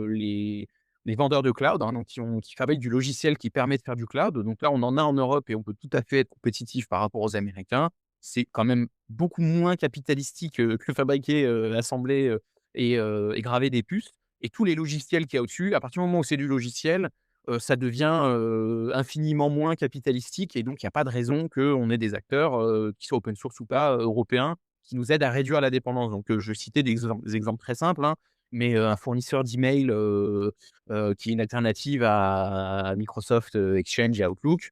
les vendeurs de cloud, hein, donc qui fabriquent du logiciel qui permet de faire du cloud. Donc là, on en a en Europe et on peut tout à fait être compétitif par rapport aux Américains. C'est quand même beaucoup moins capitalistique, que fabriquer, assembler, et graver des puces et tous les logiciels qu'il y a au-dessus, à partir du moment où c'est du logiciel, ça devient, infiniment moins capitalistique et donc il y a pas de raison qu'on ait des acteurs, qu'ils soient open source ou pas, européens, qui nous aident à réduire la dépendance. Donc, je vais citer des exemples très simples, hein, mais, un fournisseur d'email, qui est une alternative à Microsoft, Exchange et Outlook.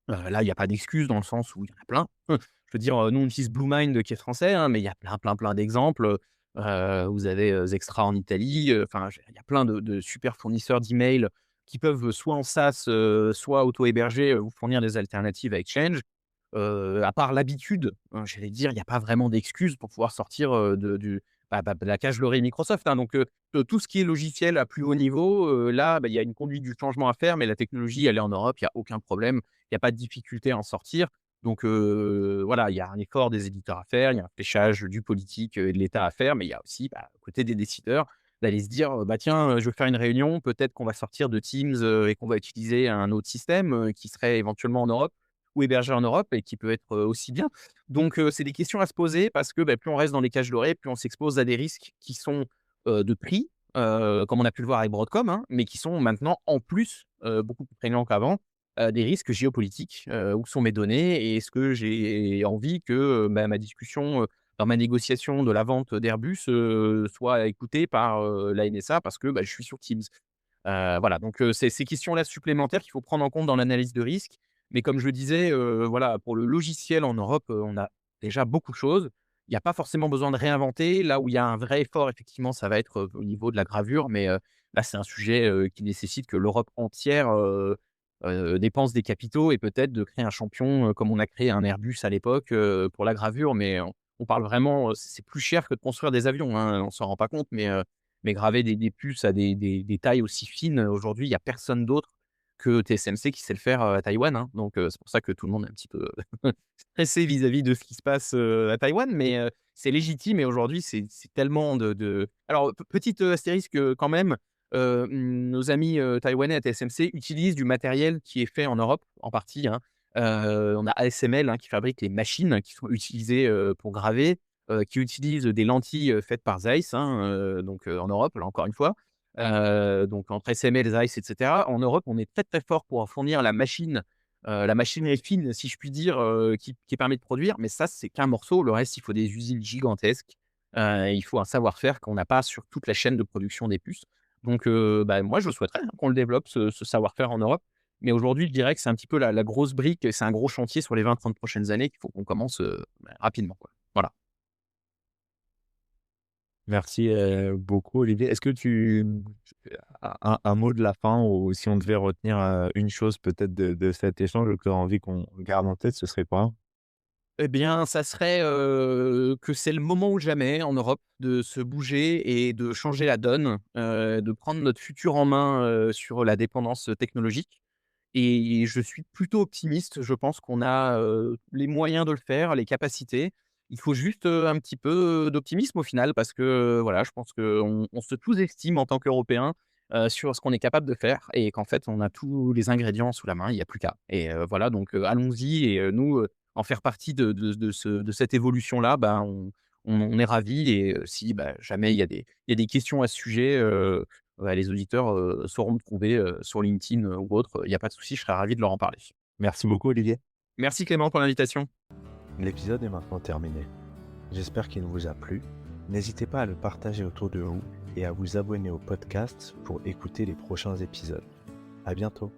Là, il y a pas d'excuse dans le sens où il y en a plein. Je veux dire, nous, on utilise Bluemind qui est français, hein, mais il y a plein d'exemples. Vous avez, Zextra en Italie, enfin, il y a plein de super fournisseurs d'emails qui peuvent, soit en SaaS, soit auto-hébergés, vous fournir des alternatives à Exchange. À part l'habitude, j'allais dire, il y a pas vraiment d'excuses pour pouvoir sortir, de la cage lorée Microsoft, hein. Donc, tout ce qui est logiciel à plus haut niveau, là, bah, il y a une conduite du changement à faire, mais la technologie, elle est en Europe, il y a aucun problème. Il y a pas de difficulté à en sortir. Donc, voilà, il y a un effort des éditeurs à faire, il y a un fléchage du politique, et de l'État à faire, mais il y a aussi, bah, côté des décideurs, d'aller se dire, «Bah, tiens, je veux faire une réunion, peut-être qu'on va sortir de Teams, et qu'on va utiliser un autre système, qui serait éventuellement en Europe ou hébergé en Europe et qui peut être, aussi bien». Donc, c'est des questions à se poser parce que, bah, plus on reste dans les cages dorées, plus on s'expose à des risques qui sont, de prix, comme on a pu le voir avec Broadcom, hein, mais qui sont maintenant en plus, beaucoup plus prégnants qu'avant, des risques géopolitiques. Où sont mes données et est-ce que j'ai envie que, bah, ma discussion, dans ma négociation de la vente d'Airbus, soit écoutée par, la NSA parce que, bah, je suis sur Teams? Voilà, donc c'est ces questions-là supplémentaires qu'il faut prendre en compte dans l'analyse de risque. Mais comme je le disais, voilà, pour le logiciel en Europe, on a déjà beaucoup de choses. Il y a pas forcément besoin de réinventer. Là où il y a un vrai effort, effectivement, ça va être, au niveau de la gravure, mais là, c'est un sujet, qui nécessite que l'Europe entière, dépense des capitaux et peut-être de créer un champion, comme on a créé un Airbus à l'époque, pour la gravure. Mais on parle vraiment, c'est plus cher que de construire des avions, hein, on s'en rend pas compte, mais mais graver des puces à des tailles aussi fines, aujourd'hui, il y a personne d'autre que TSMC qui sait le faire, à Taïwan, hein. Donc c'est pour ça que tout le monde est un petit peu stressé vis-à-vis de ce qui se passe, à Taïwan, mais c'est légitime et aujourd'hui, c'est tellement alors petite, astérisque, quand même, nos amis, taïwanais à TSMC utilisent du matériel qui est fait en Europe, en partie, hein. On a ASML, hein, qui fabrique les machines qui sont utilisées, pour graver, qui utilisent des lentilles, faites par Zeiss, hein, donc en Europe, là encore une fois. Donc entre SML, Zeiss et cetera. En Europe, on est très, très fort pour fournir la machinerie fine, si je puis dire, qui permet de produire, mais ça, c'est qu'un morceau. Le reste, il faut des usines gigantesques. Il faut un savoir-faire qu'on n'a pas sur toute la chaîne de production des puces. Donc bah, moi, je souhaiterais, hein, qu'on le développe ce savoir-faire en Europe. Mais aujourd'hui, je dirais que c'est un petit peu la grosse brique et c'est un gros chantier sur les 20-30 prochaines années qu'il faut qu'on commence, bah, rapidement, quoi. Voilà. Merci, beaucoup Olivier. Est-ce que un mot de la fin ou si on devait retenir, une chose peut-être de cet échange que tu as envie qu'on garde en tête, ce serait quoi? Eh bien, ça serait, que c'est le moment ou jamais en Europe de se bouger et de changer la donne, de prendre notre futur en main, sur la dépendance technologique et je suis plutôt optimiste. Je pense qu'on a, les moyens de le faire, les capacités. Il faut juste, un petit peu d'optimisme au final parce que, voilà, je pense qu'on se sous-estime en tant qu'Européens, sur ce qu'on est capable de faire et qu'en fait, on a tous les ingrédients sous la main, il y a plus qu'à et voilà donc allons-y et nous, en faire partie de cette évolution-là, bah, on est ravis et si, bah, jamais il y a des questions à ce sujet, bah, les auditeurs, sauront me trouver, sur LinkedIn, ou autre, il y a pas de souci, je serai ravi de leur en parler. Merci beaucoup Olivier. Merci Clément pour l'invitation. L'épisode est maintenant terminé. J'espère qu'il vous a plu. N'hésitez pas à le partager autour de vous et à vous abonner au podcast pour écouter les prochains épisodes. À bientôt.